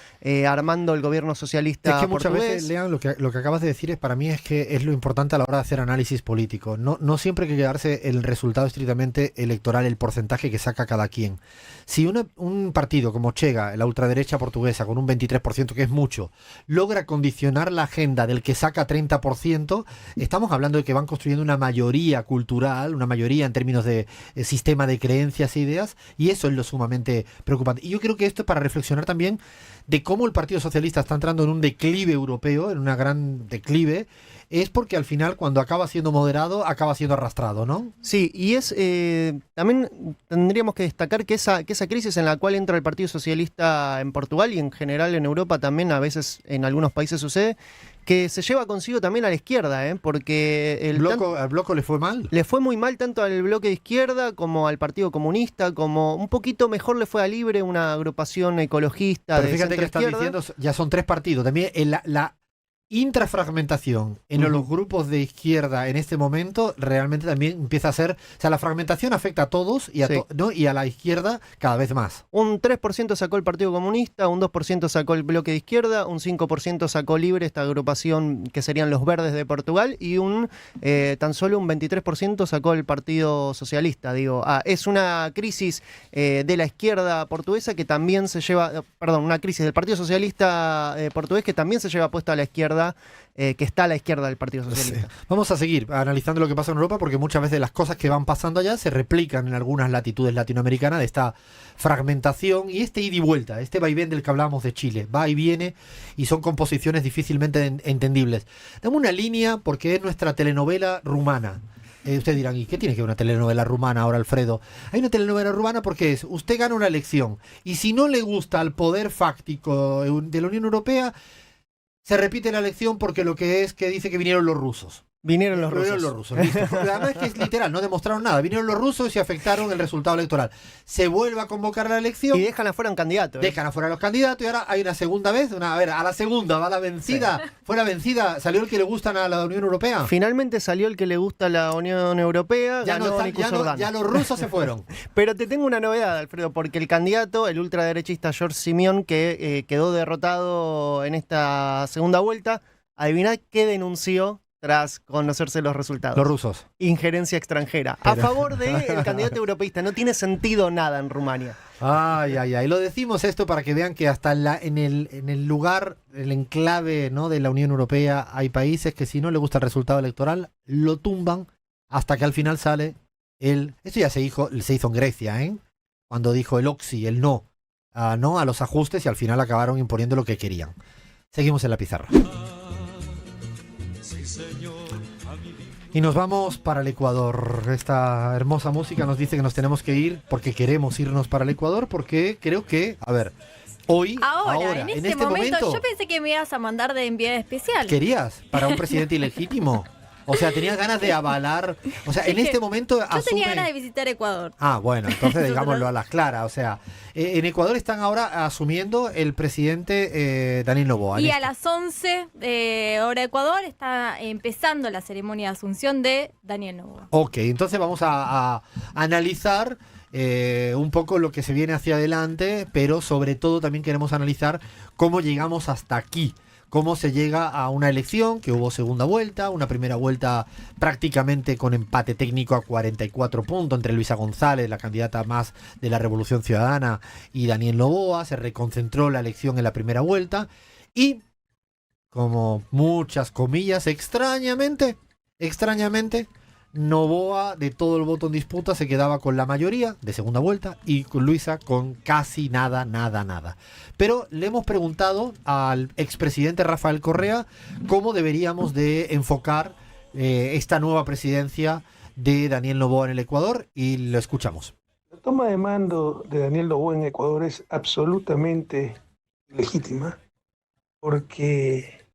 armando el gobierno socialista Es que muchas portugués. veces, Lean, lo que acabas de decir para mí es que es lo importante a la hora de hacer análisis político. No siempre hay que quedarse el resultado estrictamente electoral, el porcentaje que saca cada quien. Si un partido como Chega, la ultraderecha portuguesa, con un 23%, que es mucho, logra condicionar la agenda del que saca 30%, estamos hablando de que van construyendo una mayoría cultural, una mayoría en términos de sistema de creencias e ideas, y eso es lo sumamente preocupante. Y yo creo que esto es para reflexionar también de cómo el Partido Socialista está entrando en un declive europeo, en una gran declive, es porque al final, cuando acaba siendo moderado, acaba siendo arrastrado, ¿no? Sí, y también tendríamos que destacar que esa crisis en la cual entra el Partido Socialista en Portugal y en general en Europa también, a veces en algunos países sucede, que se lleva consigo también a la izquierda, porque ¿Al bloco le fue mal? le fue muy mal tanto al bloque de izquierda como al Partido Comunista, como un poquito mejor le fue a Libre, una agrupación ecologista. Pero de fíjate que están centroizquierda. diciendo, ya son 3 partidos. También la intrafragmentación en los grupos de izquierda en este momento realmente también empieza a ser, o sea, la fragmentación afecta a todos y ¿no? Y a la izquierda cada vez más. Un 3% sacó el Partido Comunista, un 2% sacó el bloque de izquierda, un 5% sacó Libre, esta agrupación que serían los verdes de Portugal, y tan solo un 23% sacó el Partido Socialista. Es una crisis de la izquierda portuguesa que también se lleva, una crisis del Partido Socialista portugués que también se lleva puesta a la izquierda, que está a la izquierda del Partido Socialista. Sí. Vamos a seguir analizando lo que pasa en Europa, porque muchas veces las cosas que van pasando allá se replican en algunas latitudes latinoamericanas, de esta fragmentación y este ida y vuelta, este vaivén del que hablábamos de Chile, va y viene, y son composiciones difícilmente entendibles. Dame una línea, porque es nuestra telenovela rumana. Ustedes dirán, ¿y qué tiene que ver una telenovela rumana ahora, Alfredo? Hay una telenovela rumana porque usted gana una elección, y si no le gusta al poder fáctico de la Unión Europea, se repite la elección, porque lo que es que dice que vinieron los rusos. Vinieron los rusos. Listo. Además es que es literal, no demostraron nada. Vinieron los rusos y afectaron el resultado electoral. Se vuelve a convocar la elección. Y dejan afuera un candidato. Dejan afuera a los candidatos, y ahora hay una segunda vez. A la segunda va la vencida. Sí. Fue la vencida. ¿Salió el que le gustan a la Unión Europea? Finalmente salió el que le gusta a la Unión Europea. Ya los rusos se fueron. Pero te tengo una novedad, Alfredo, porque el candidato, el ultraderechista George Simeón, que quedó derrotado en esta segunda vuelta, adivinad qué denunció tras conocerse los resultados. Los rusos. Injerencia extranjera. A favor del candidato europeísta. No tiene sentido nada en Rumania. Ay. Lo decimos esto para que vean que hasta en el lugar, el enclave, ¿no?, de la Unión Europea, hay países que si no le gusta el resultado electoral, lo tumban hasta que al final sale Esto ya se hizo en Grecia, cuando dijo el oxi, el no a los ajustes, y al final acabaron imponiendo lo que querían. Seguimos en la pizarra. Y nos vamos para el Ecuador. Esta hermosa música nos dice que nos tenemos que ir, porque queremos irnos para el Ecuador, porque creo que, hoy, ahora, en este momento, yo pensé que me ibas a mandar de enviada especial. ¿Querías? ¿Para un presidente ilegítimo? O sea, tenías ganas de avalar. O sea, en este momento yo tenía ganas de visitar Ecuador. Bueno, entonces digámoslo a las claras. O sea, en Ecuador están ahora asumiendo el presidente Daniel Noboa. Y a las 11 de hora de Ecuador está empezando la ceremonia de asunción de Daniel Noboa. Ok, entonces vamos a analizar un poco lo que se viene hacia adelante, pero sobre todo también queremos analizar cómo llegamos hasta aquí. Cómo se llega a una elección, que hubo segunda vuelta, una primera vuelta prácticamente con empate técnico a 44 puntos entre Luisa González, la candidata más de la Revolución Ciudadana, y Daniel Noboa. Se reconcentró la elección en la primera vuelta y, como muchas comillas, extrañamente, Noboa, de todo el voto en disputa, se quedaba con la mayoría de segunda vuelta, y con Luisa con casi nada. Pero le hemos preguntado al expresidente Rafael Correa cómo deberíamos de enfocar esta nueva presidencia de Daniel Noboa en el Ecuador, y lo escuchamos. La toma de mando de Daniel Noboa en Ecuador es absolutamente legítima, porque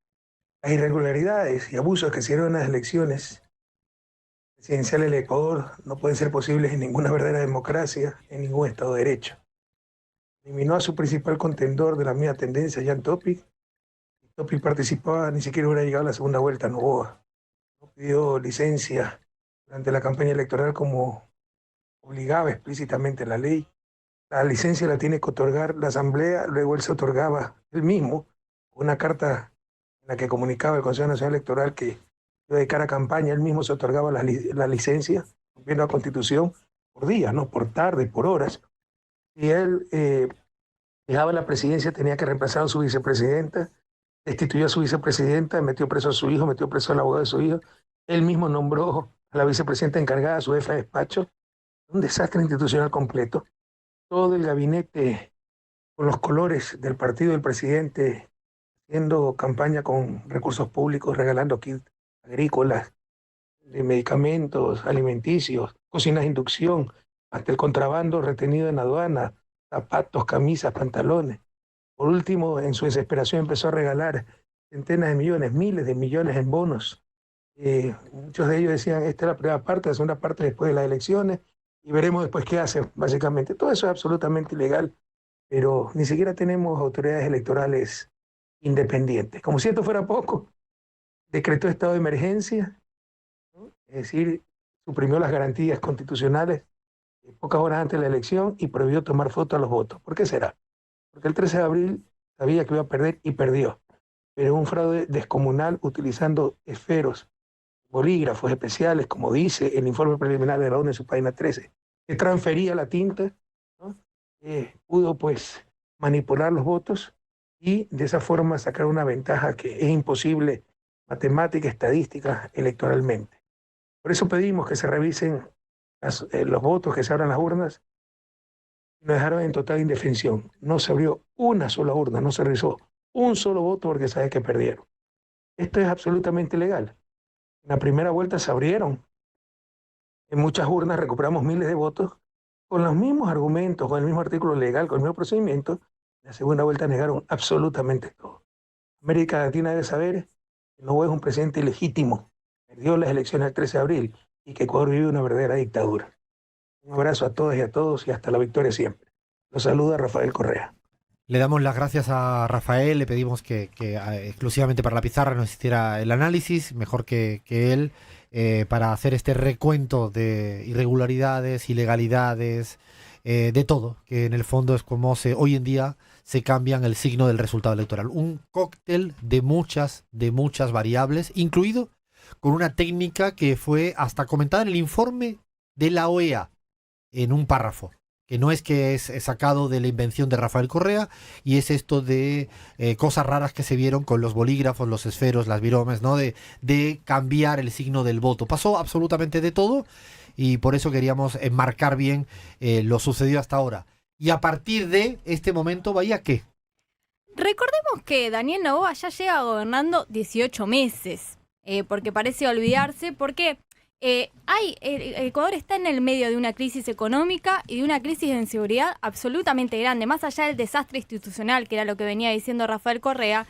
las irregularidades y abusos que se dieron en las elecciones presidenciales del Ecuador no pueden ser posibles en ninguna verdadera democracia, en ningún Estado de Derecho. Eliminó a su principal contendor de la misma tendencia, Jan Topic. Topic participaba, ni siquiera hubiera llegado a la segunda vuelta, Noboa. No pidió licencia durante la campaña electoral como obligaba explícitamente la ley. La licencia la tiene que otorgar la Asamblea, luego él se otorgaba él mismo una carta en la que comunicaba el Consejo Nacional Electoral que de cara a campaña él mismo se otorgaba la licencia, cumpliendo la Constitución, por días, ¿no? Por tarde, por horas. Y él dejaba la presidencia, tenía que reemplazar a su vicepresidenta, destituyó a su vicepresidenta, metió preso a su hijo, metió preso al abogado de su hijo. Él mismo nombró a la vicepresidenta encargada, a su jefa de despacho. Un desastre institucional completo. Todo el gabinete con los colores del partido del presidente, haciendo campaña con recursos públicos, regalando kits agrícolas, de medicamentos, alimenticios, cocinas de inducción, hasta el contrabando retenido en aduana, zapatos, camisas, pantalones. Por último, en su desesperación empezó a regalar centenas de millones, miles de millones en bonos. Muchos de ellos decían, esta es la primera parte, la segunda parte después de las elecciones, y veremos después qué hacen, básicamente. Todo eso es absolutamente ilegal, pero ni siquiera tenemos autoridades electorales independientes. Como si esto fuera poco, decretó estado de emergencia, ¿no? Es decir, suprimió las garantías constitucionales pocas horas antes de la elección y prohibió tomar fotos a los votos. ¿Por qué será? Porque el 13 de abril sabía que iba a perder y perdió. Pero un fraude descomunal utilizando esferos, bolígrafos especiales, como dice el informe preliminar de la ONU en su página 13, que transfería la tinta, ¿no? Pudo pues manipular los votos y de esa forma sacar una ventaja que es imposible matemática, estadística, electoralmente. Por eso pedimos que se revisen los votos, que se abran las urnas. Nos dejaron en total indefensión. No se abrió una sola urna, no se realizó un solo voto porque sabe que perdieron. Esto es absolutamente ilegal. En la primera vuelta se abrieron. En muchas urnas recuperamos miles de votos con los mismos argumentos, con el mismo artículo legal, con el mismo procedimiento. En la segunda vuelta negaron absolutamente todo. América Latina debe saber que Noboa es un presidente ilegítimo. Perdió las elecciones el 13 de abril y que Ecuador vive una verdadera dictadura. Un abrazo a todas y a todos y hasta la victoria siempre. Los saluda Rafael Correa. Le damos las gracias a Rafael, le pedimos que exclusivamente para la pizarra nos hiciera el análisis, mejor que él, para hacer este recuento de irregularidades, ilegalidades, de todo, que en el fondo es como hoy en día se cambian el signo del resultado electoral. Un cóctel de muchas variables, incluido con una técnica que fue hasta comentada en el informe de la OEA, en un párrafo, que no es que es sacado de la invención de Rafael Correa, y es esto de cosas raras que se vieron con los bolígrafos, los esferos, las viromes, ¿no? De cambiar el signo del voto. Pasó absolutamente de todo y por eso queríamos enmarcar bien lo sucedido hasta ahora. Y a partir de este momento, ¿vaya qué? Recordemos que Daniel Noboa ya llega gobernando 18 meses, porque parece olvidarse, porque Ecuador está en el medio de una crisis económica y de una crisis de inseguridad absolutamente grande, más allá del desastre institucional, que era lo que venía diciendo Rafael Correa.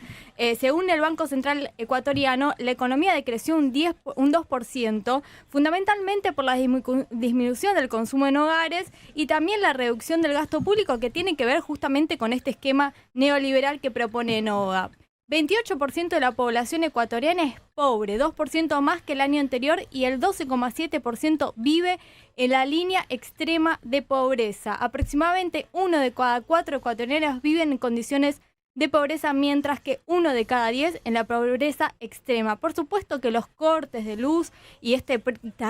Según el Banco Central Ecuatoriano, la economía decreció un 2%, fundamentalmente por la disminución del consumo en hogares y también la reducción del gasto público, que tiene que ver justamente con este esquema neoliberal que propone Noboa. 28% de la población ecuatoriana es pobre, 2% más que el año anterior, y el 12,7% vive en la línea extrema de pobreza. Aproximadamente 1 de cada 4 ecuatorianos viven en condiciones de pobreza, mientras que 1 de cada 10 en la pobreza extrema. Por supuesto que los cortes de luz y esta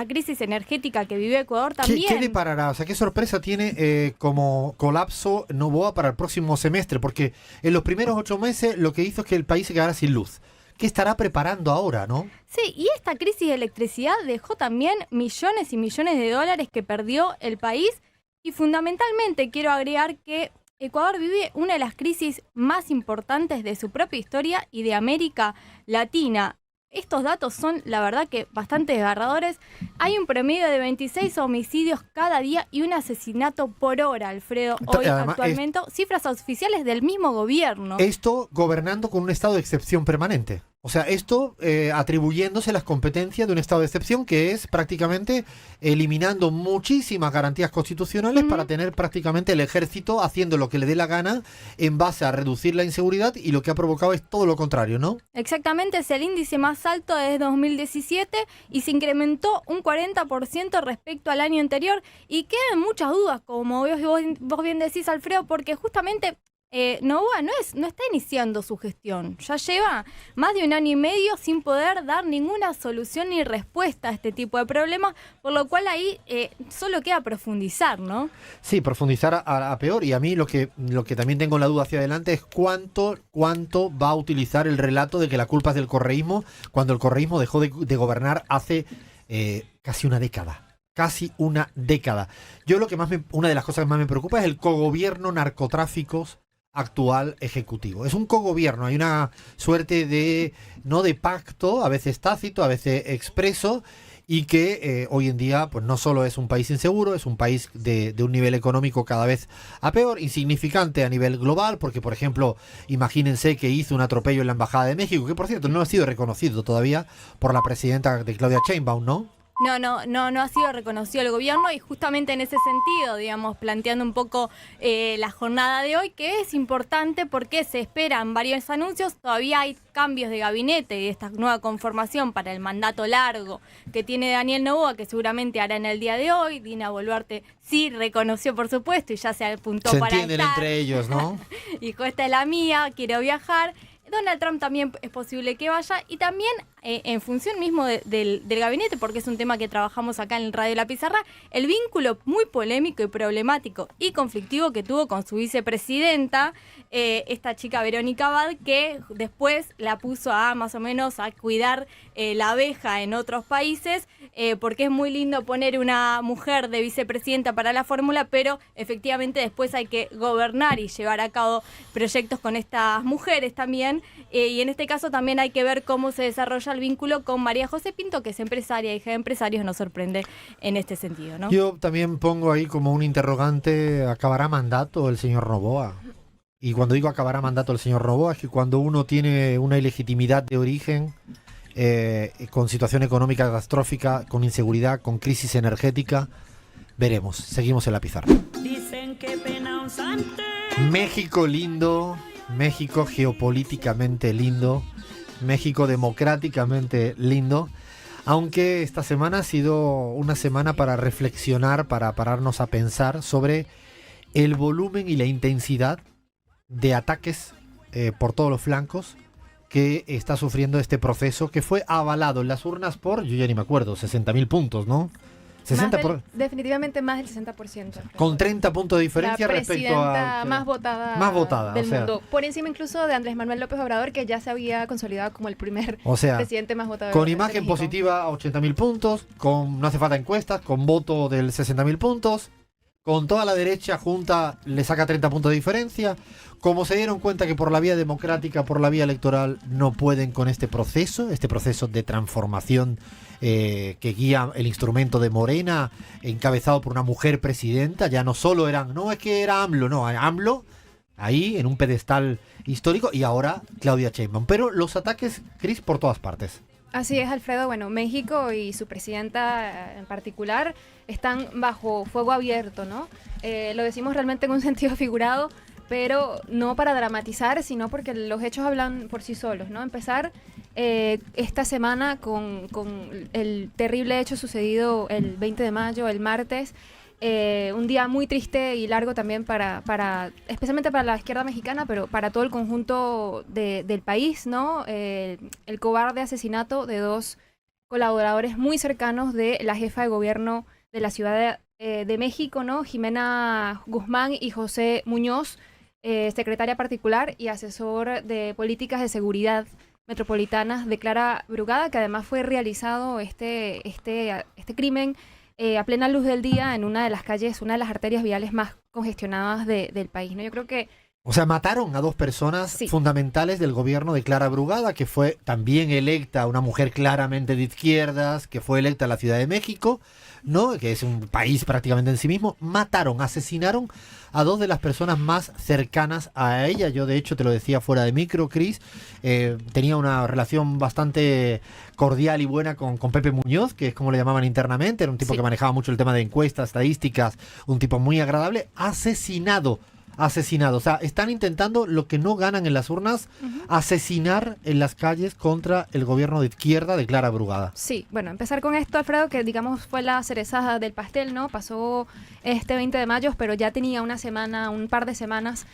crisis energética que vive Ecuador también... ¿Qué le parará? O sea, ¿qué sorpresa tiene como colapso Noboa para el próximo semestre? Porque en los primeros 8 meses lo que hizo es que el país se quedara sin luz. ¿Qué estará preparando ahora, no? Sí, y esta crisis de electricidad dejó también millones y millones de dólares que perdió el país, y fundamentalmente quiero agregar que Ecuador vive una de las crisis más importantes de su propia historia y de América Latina. Estos datos son, la verdad, que bastante desgarradores. Hay un promedio de 26 homicidios cada día y un asesinato por hora, Alfredo, hoy además, actualmente. Cifras oficiales del mismo gobierno. Esto gobernando con un estado de excepción permanente. O sea, esto atribuyéndose las competencias de un estado de excepción que es prácticamente eliminando muchísimas garantías constitucionales para tener prácticamente el ejército haciendo lo que le dé la gana en base a reducir la inseguridad, y lo que ha provocado es todo lo contrario, ¿no? Exactamente, es el índice más alto desde 2017 y se incrementó un 40% respecto al año anterior, y quedan muchas dudas, como vos bien decís, Alfredo, porque justamente Noboa no está iniciando su gestión, ya lleva más de un año y medio sin poder dar ninguna solución ni respuesta a este tipo de problemas, por lo cual ahí solo queda profundizar, ¿no? Sí, profundizar a peor, y a mí lo que también tengo la duda hacia adelante es cuánto va a utilizar el relato de que la culpa es del correísmo, cuando el correísmo dejó de gobernar hace casi una década. Casi una década. Yo una de las cosas que más me preocupa es el cogobierno narcotráficos actual ejecutivo. Es un cogobierno, hay una suerte de pacto, a veces tácito, a veces expreso, y que hoy en día pues no solo es un país inseguro, es un país de un nivel económico cada vez a peor, insignificante a nivel global, porque por ejemplo, imagínense que hizo un atropello en la Embajada de México, que por cierto no ha sido reconocido todavía por la presidenta de Claudia Sheinbaum, ¿no? No ha sido reconocido el gobierno, y justamente en ese sentido, digamos, planteando un poco la jornada de hoy, que es importante porque se esperan varios anuncios, todavía hay cambios de gabinete y esta nueva conformación para el mandato largo que tiene Daniel Noboa, que seguramente hará en el día de hoy. Dina Boluarte sí reconoció, por supuesto, y ya se apuntó para estar. Se entienden entre ellos, ¿no? Dijo, esta es la mía, quiero viajar. Donald Trump también es posible que vaya, y también en función mismo del gabinete, porque es un tema que trabajamos acá en el Radio La Pizarra, el vínculo muy polémico y problemático y conflictivo que tuvo con su vicepresidenta, esta chica Verónica Abad, que después la puso más o menos a cuidar la abeja en otros países, porque es muy lindo poner una mujer de vicepresidenta para la fórmula, pero efectivamente después hay que gobernar y llevar a cabo proyectos con estas mujeres también, y en este caso también hay que ver cómo se desarrolla el vínculo con María José Pinto, que es empresaria, hija de empresarios, nos sorprende en este sentido, ¿no? Yo también pongo ahí como un interrogante: ¿acabará mandato el señor Noboa? Y cuando digo acabará mandato el señor Noboa, es que cuando uno tiene una ilegitimidad de origen, con situación económica catastrófica, con inseguridad, con crisis energética, veremos. Seguimos en la pizarra. Dicen que pena un sante. México lindo, México geopolíticamente lindo, México democráticamente lindo, aunque esta semana ha sido una semana para reflexionar, para pararnos a pensar sobre el volumen y la intensidad de ataques por todos los flancos que está sufriendo este proceso, que fue avalado en las urnas por, yo ya ni me acuerdo, 60.000 puntos, ¿no? 60 definitivamente más del 60%. Con 30 puntos de diferencia respecto a... La más votada del mundo. Por encima incluso de Andrés Manuel López Obrador, que ya se había consolidado como el primer presidente más votado. Con imagen positiva a 80.000 puntos, no hace falta encuestas, con voto del 60.000 puntos, con toda la derecha junta le saca 30 puntos de diferencia. Como se dieron cuenta que por la vía democrática, por la vía electoral, no pueden con este proceso de transformación que guía el instrumento de Morena, encabezado por una mujer presidenta, ya no solo es que era AMLO, no, AMLO ahí en un pedestal histórico, y ahora Claudia Sheinbaum. Pero los ataques, Cris, por todas partes. Así es, Alfredo. Bueno, México y su presidenta en particular están bajo fuego abierto, ¿no? Lo decimos realmente en un sentido figurado, pero no para dramatizar, sino porque los hechos hablan por sí solos, ¿no? Empezar esta semana con el terrible hecho sucedido el 20 de mayo, el martes, un día muy triste y largo también especialmente para la izquierda mexicana, pero para todo el conjunto del país, ¿no? El cobarde asesinato de dos colaboradores muy cercanos de la jefa de gobierno de la Ciudad de México, ¿no? Jimena Guzmán y José Muñoz, secretaria particular y asesor de políticas de seguridad metropolitanas de Clara Brugada, que además fue realizado este crimen a plena luz del día en una de las calles, una de las arterias viales más congestionadas del país, ¿no? Yo creo que O sea, mataron a dos personas Sí. fundamentales del gobierno de Clara Brugada, que fue también electa, una mujer claramente de izquierdas, que fue electa en la Ciudad de México, ¿no? Que es un país prácticamente en sí mismo. Mataron, asesinaron a dos de las personas más cercanas a ella. Yo, de hecho, te lo decía fuera de micro, Cris, tenía una relación bastante cordial y buena con Pepe Muñoz, que es como le llamaban internamente. Era un tipo Sí. que manejaba mucho el tema de encuestas, estadísticas, un tipo muy agradable. Asesinado. O sea, están intentando lo que no ganan en las urnas, asesinar en las calles contra el gobierno de izquierda de Clara Brugada. Sí, bueno, empezar con esto, Alfredo, que digamos fue la cereza del pastel, ¿no? Pasó este 20 de mayo, pero ya tenía un par de semanas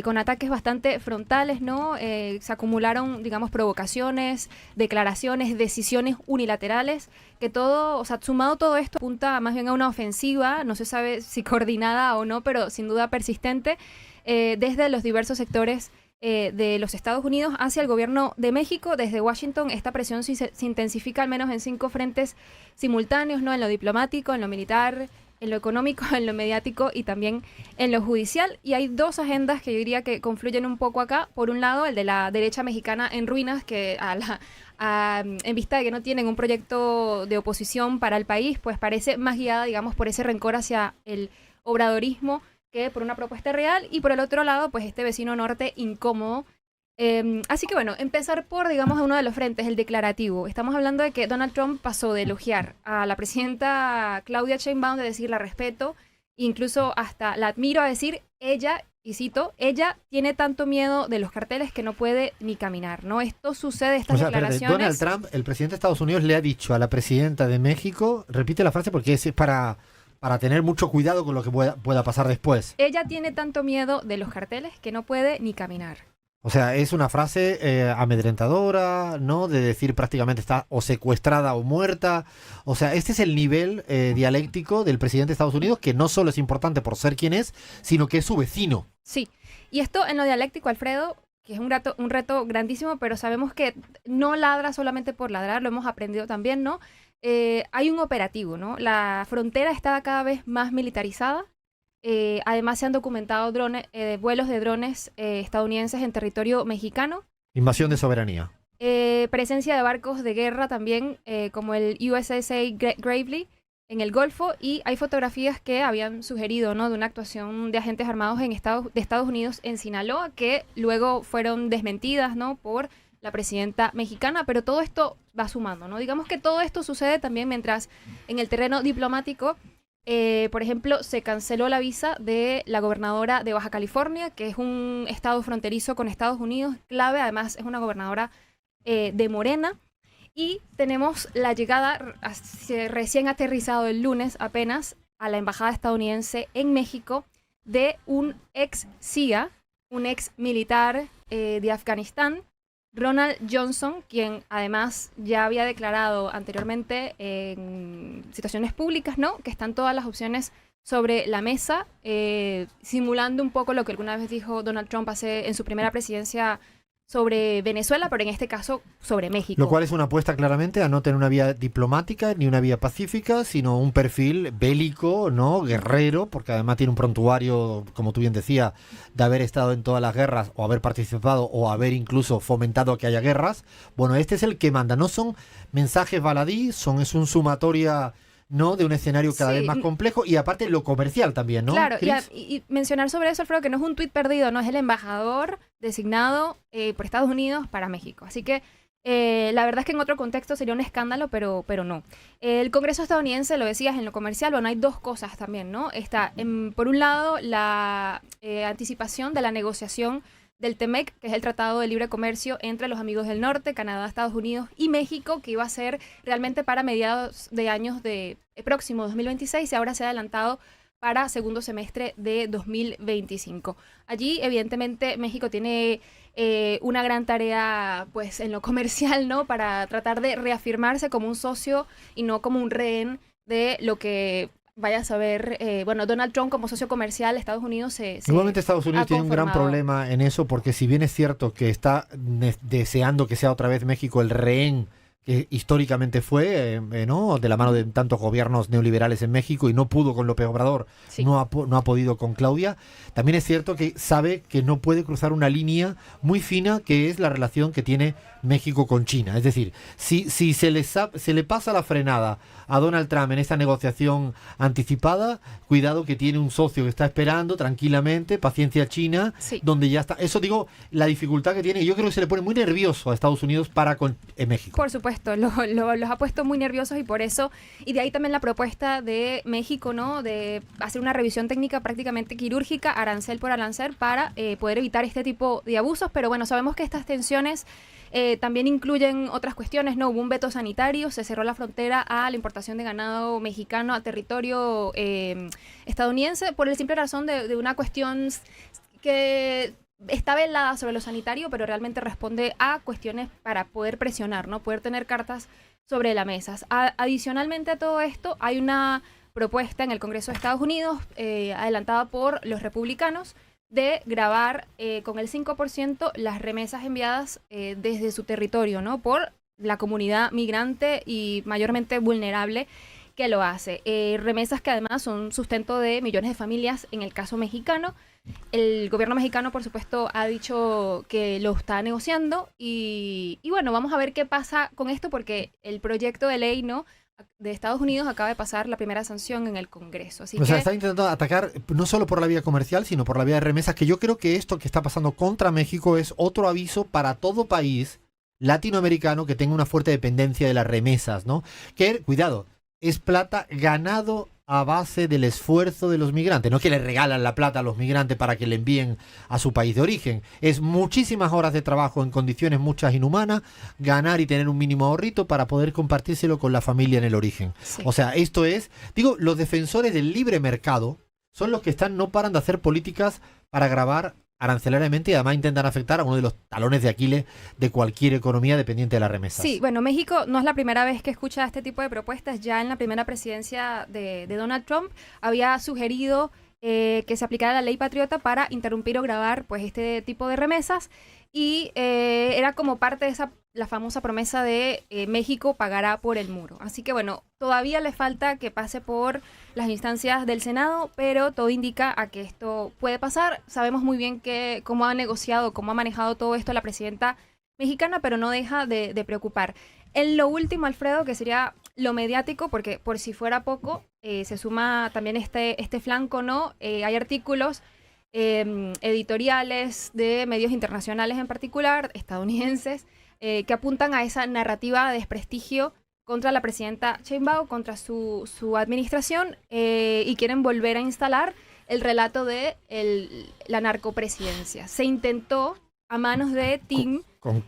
con ataques bastante frontales, ¿no? Se acumularon, digamos, provocaciones, declaraciones, decisiones unilaterales, que todo, o sea, sumado todo esto, apunta más bien a una ofensiva, no se sabe si coordinada o no, pero sin duda persistente, desde los diversos sectores de los Estados Unidos hacia el gobierno de México. Desde Washington esta presión se intensifica al menos en 5 frentes simultáneos, ¿no? En lo diplomático, en lo militar, en lo económico, en lo mediático y también en lo judicial. Y hay 2 agendas que yo diría que confluyen un poco acá. Por un lado, el de la derecha mexicana en ruinas, que en vista de que no tienen un proyecto de oposición para el país, pues parece más guiada, digamos, por ese rencor hacia el obradorismo que por una propuesta real, y por el otro lado, pues este vecino norte incómodo. Así que bueno, empezar por, digamos, uno de los frentes, el declarativo. Estamos hablando de que Donald Trump pasó de elogiar a la presidenta Claudia Sheinbaum, de decir la respeto, incluso hasta la admiro, a decir ella, y cito, ella tiene tanto miedo de los carteles que no puede ni caminar, ¿no? Esto sucede, estas O sea, espérate, declaraciones... Donald Trump, el presidente de Estados Unidos, le ha dicho a la presidenta de México, repite la frase porque es para tener mucho cuidado con lo que pueda pasar después. Ella tiene tanto miedo de los carteles que no puede ni caminar. O sea, es una frase amedrentadora, ¿no? De decir prácticamente está o secuestrada o muerta. O sea, este es el nivel dialéctico del presidente de Estados Unidos, que no solo es importante por ser quien es, sino que es su vecino. Sí, y esto en lo dialéctico, Alfredo, que es un reto grandísimo, pero sabemos que no ladra solamente por ladrar, lo hemos aprendido también, ¿no? Hay un operativo, ¿no? La frontera está cada vez más militarizada. Además se han documentado vuelos de drones estadounidenses en territorio mexicano. Invasión de soberanía. Presencia de barcos de guerra también, como el USS Gravely en el Golfo, y hay fotografías que habían sugerido, ¿no? De una actuación de agentes armados de Estados Unidos en Sinaloa, que luego fueron desmentidas, ¿no? Por la presidenta mexicana, pero todo esto va sumando, ¿no? Digamos que todo esto sucede también mientras en el terreno diplomático, por ejemplo, se canceló la visa de la gobernadora de Baja California, que es un estado fronterizo con Estados Unidos, clave, además es una gobernadora de Morena, y tenemos la llegada, recién aterrizado el lunes apenas, a la embajada estadounidense en México, de un ex CIA, un ex militar de Afganistán, Ronald Johnson, quien además ya había declarado anteriormente en situaciones públicas, ¿no? Que están todas las opciones sobre la mesa, simulando un poco lo que alguna vez dijo Donald Trump en su primera presidencia sobre Venezuela, pero en este caso sobre México. Lo cual es una apuesta claramente a no tener una vía diplomática ni una vía pacífica, sino un perfil bélico, ¿no? Guerrero, porque además tiene un prontuario, como tú bien decías, de haber estado en todas las guerras o haber participado o haber incluso fomentado que haya guerras. Bueno, este es el que manda. No son mensajes baladí, es un sumatoria, ¿no? De un escenario cada vez más complejo, y aparte lo comercial también, ¿no? Claro, y mencionar sobre eso, Alfredo, que no es un tuit perdido, no es el embajador designado por Estados Unidos para México. Así que la verdad es que en otro contexto sería un escándalo, pero no. El Congreso estadounidense, lo decías, en lo comercial, bueno, hay 2 cosas también, ¿no? Está, por un lado, la anticipación de la negociación del TEMEC, que es el Tratado de Libre Comercio entre los amigos del norte, Canadá, Estados Unidos y México, que iba a ser realmente para mediados de años de próximo 2026, y ahora se ha adelantado para segundo semestre de 2025. Allí, evidentemente, México tiene una gran tarea, pues, en lo comercial, ¿no? Para tratar de reafirmarse como un socio y no como un rehén de lo que vaya a saber, Donald Trump como socio comercial, Estados Unidos Igualmente Estados Unidos tiene un gran problema en eso, porque si bien es cierto que está deseando que sea otra vez México el rehén que históricamente fue, ¿no?, de la mano de tantos gobiernos neoliberales en México y no pudo con López Obrador, Sí. no ha podido con Claudia. También es cierto que sabe que no puede cruzar una línea muy fina, que es la relación que tiene México con China. Es decir, si se le pasa la frenada a Donald Trump en esta negociación anticipada, cuidado que tiene un socio que está esperando tranquilamente, paciencia China, Sí. donde ya está. Eso digo, la dificultad que tiene. Yo creo que se le pone muy nervioso a Estados Unidos para con México. Por supuesto, los ha puesto muy nerviosos y por eso, y de ahí también la propuesta de México, ¿no?, de hacer una revisión técnica prácticamente quirúrgica, arancel por arancel, para poder evitar este tipo de abusos. Pero bueno, sabemos que estas tensiones también incluyen otras cuestiones, ¿no? Hubo un veto sanitario, se cerró la frontera a la importación de ganado mexicano a territorio estadounidense por la simple razón de una cuestión que está velada sobre lo sanitario, pero realmente responde a cuestiones para poder presionar, ¿no? Poder tener cartas sobre la mesa. Adicionalmente a todo esto, hay una propuesta en el Congreso de Estados Unidos, adelantada por los republicanos, de gravar con el 5% las remesas enviadas desde su territorio, ¿no?, por la comunidad migrante y mayormente vulnerable que lo hace. Remesas que además son sustento de millones de familias en el caso mexicano. El gobierno mexicano, por supuesto, ha dicho que lo está negociando y bueno, vamos a ver qué pasa con esto, porque el proyecto de ley, ¿no?, de Estados Unidos acaba de pasar la primera sanción en el Congreso. Así O sea, que está intentando atacar no solo por la vía comercial, sino por la vía de remesas, que yo creo que esto que está pasando contra México es otro aviso para todo país latinoamericano que tenga una fuerte dependencia de las remesas, ¿no? Que, cuidado, es plata ganado a base del esfuerzo de los migrantes, no que le regalan la plata a los migrantes para que le envíen a su país de origen. Es muchísimas horas de trabajo en condiciones muchas inhumanas, ganar y tener un mínimo ahorrito para poder compartírselo con la familia en el origen. sí. O sea, esto es, digo, los defensores del libre mercado son los que no paran de hacer políticas para gravar arancelariamente y además intentan afectar a uno de los talones de Aquiles de cualquier economía dependiente de las remesas. Sí, bueno, México no es la primera vez que escucha este tipo de propuestas. Ya en la primera presidencia de Donald Trump había sugerido que se aplicara la ley patriota para interrumpir o gravar pues este tipo de remesas, y era como parte de la famosa promesa de México pagará por el muro. Así que bueno, todavía le falta que pase por las instancias del Senado, pero todo indica a que esto puede pasar. Sabemos muy bien cómo ha negociado, cómo ha manejado todo esto la presidenta mexicana, pero no deja de preocupar. En lo último, Alfredo, que sería lo mediático, porque por si fuera poco, se suma también este flanco, ¿no? Hay artículos editoriales de medios internacionales, en particular estadounidenses, que apuntan a esa narrativa de desprestigio contra la presidenta Sheinbaum, contra su administración, y quieren volver a instalar el relato de la narcopresidencia. Se intentó a manos de Tim Con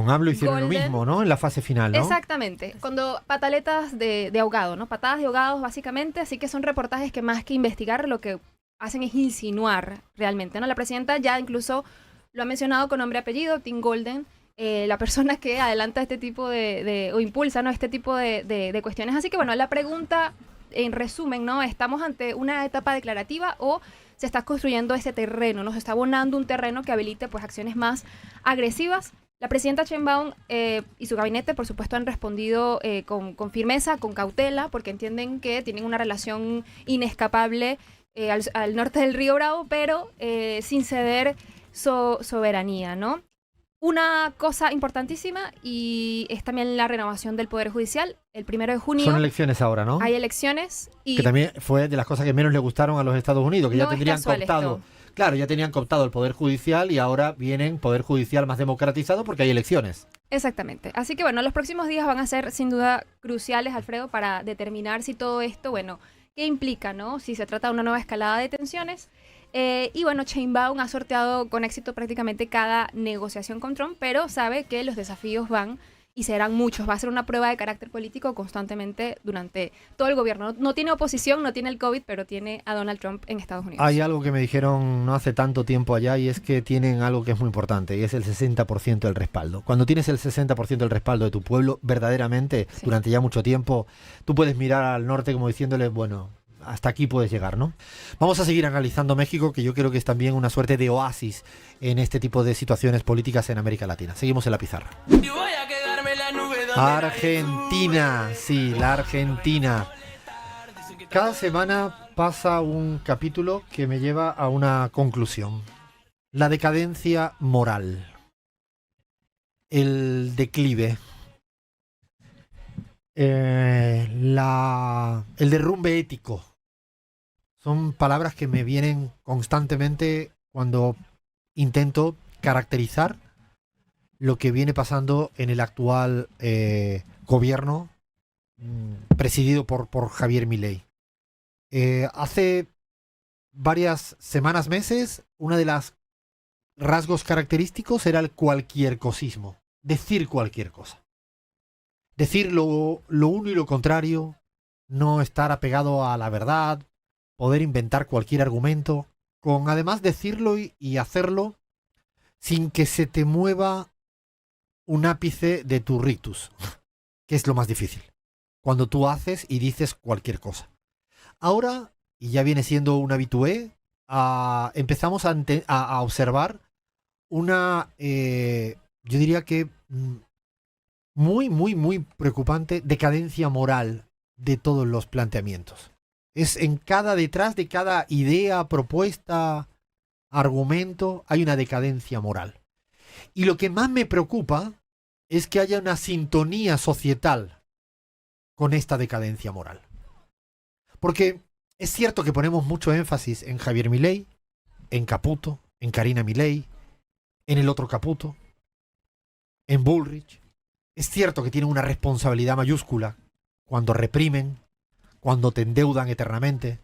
AMLO hicieron Golden. lo mismo, ¿no? En la fase final, ¿no? Exactamente, cuando pataletas de ahogado, ¿no? Patadas de ahogados, básicamente. Así que son reportajes que más que investigar, lo que hacen es insinuar realmente, ¿no? La presidenta ya incluso lo ha mencionado con nombre y apellido, Tim Golden, la persona que adelanta este tipo o impulsa, ¿no?, este tipo de cuestiones. Así que bueno, la pregunta en resumen, ¿no? ¿Estamos ante una etapa declarativa o se está construyendo este terreno, ¿no? Se está abonando un terreno que habilite pues acciones más agresivas? La presidenta Sheinbaum y su gabinete, por supuesto, han respondido con firmeza, con cautela, porque entienden que tienen una relación inescapable al norte del Río Bravo, pero sin ceder soberanía, ¿no? Una cosa importantísima y es también la renovación del Poder Judicial. El 1 de junio Son elecciones ahora, ¿no? hay elecciones y Que también fue de las cosas que menos le gustaron a los Estados Unidos, que No ya es tendrían casual cooptado. esto. Claro, ya tenían cooptado el Poder Judicial y ahora vienen Poder Judicial más democratizado porque hay elecciones. Exactamente. Así que bueno, los próximos días van a ser sin duda cruciales, Alfredo, para determinar si todo esto, bueno, qué implica, ¿no? Si se trata de una nueva escalada de tensiones. Y bueno, Sheinbaum ha sorteado con éxito prácticamente cada negociación con Trump, pero sabe que los desafíos van y serán muchos. Va a ser una prueba de carácter político constantemente durante todo el gobierno. No tiene oposición, no tiene el COVID, pero tiene a Donald Trump en Estados Unidos. Hay algo que me dijeron no hace tanto tiempo allá y es que tienen algo que es muy importante y es el 60% del respaldo. Cuando tienes el 60% del respaldo de tu pueblo, verdaderamente, Sí. durante ya mucho tiempo, tú puedes mirar al norte como diciéndole, bueno, hasta aquí puedes llegar, ¿no? Vamos a seguir analizando México, que yo creo que es también una suerte de oasis en este tipo de situaciones políticas en América Latina. Seguimos en la pizarra. Y voy a quedar Argentina, sí, la Argentina. Cada semana pasa un capítulo que me lleva a una conclusión. La decadencia moral. El declive. El derrumbe ético. Son palabras que me vienen constantemente cuando intento caracterizar lo que viene pasando en el actual gobierno presidido por Javier Milei. Hace varias semanas, meses, uno de los rasgos característicos era el cualquier cosismo. Decir cualquier cosa. Decir lo uno y lo contrario, no estar apegado a la verdad, poder inventar cualquier argumento, con además decirlo y hacerlo sin que se te mueva un ápice de tu rictus, que es lo más difícil, cuando tú haces y dices cualquier cosa. Ahora, y ya viene siendo un habitué, empezamos a observar una, yo diría que muy preocupante decadencia moral de todos los planteamientos. Es detrás de cada idea, propuesta, argumento, hay una decadencia moral. Y lo que más me preocupa es que haya una sintonía societal con esta decadencia moral. Porque es cierto que ponemos mucho énfasis en Javier Milei, en Caputo, en Karina Milei, en el otro Caputo, en Bullrich. Es cierto que tienen una responsabilidad mayúscula cuando reprimen, cuando te endeudan eternamente,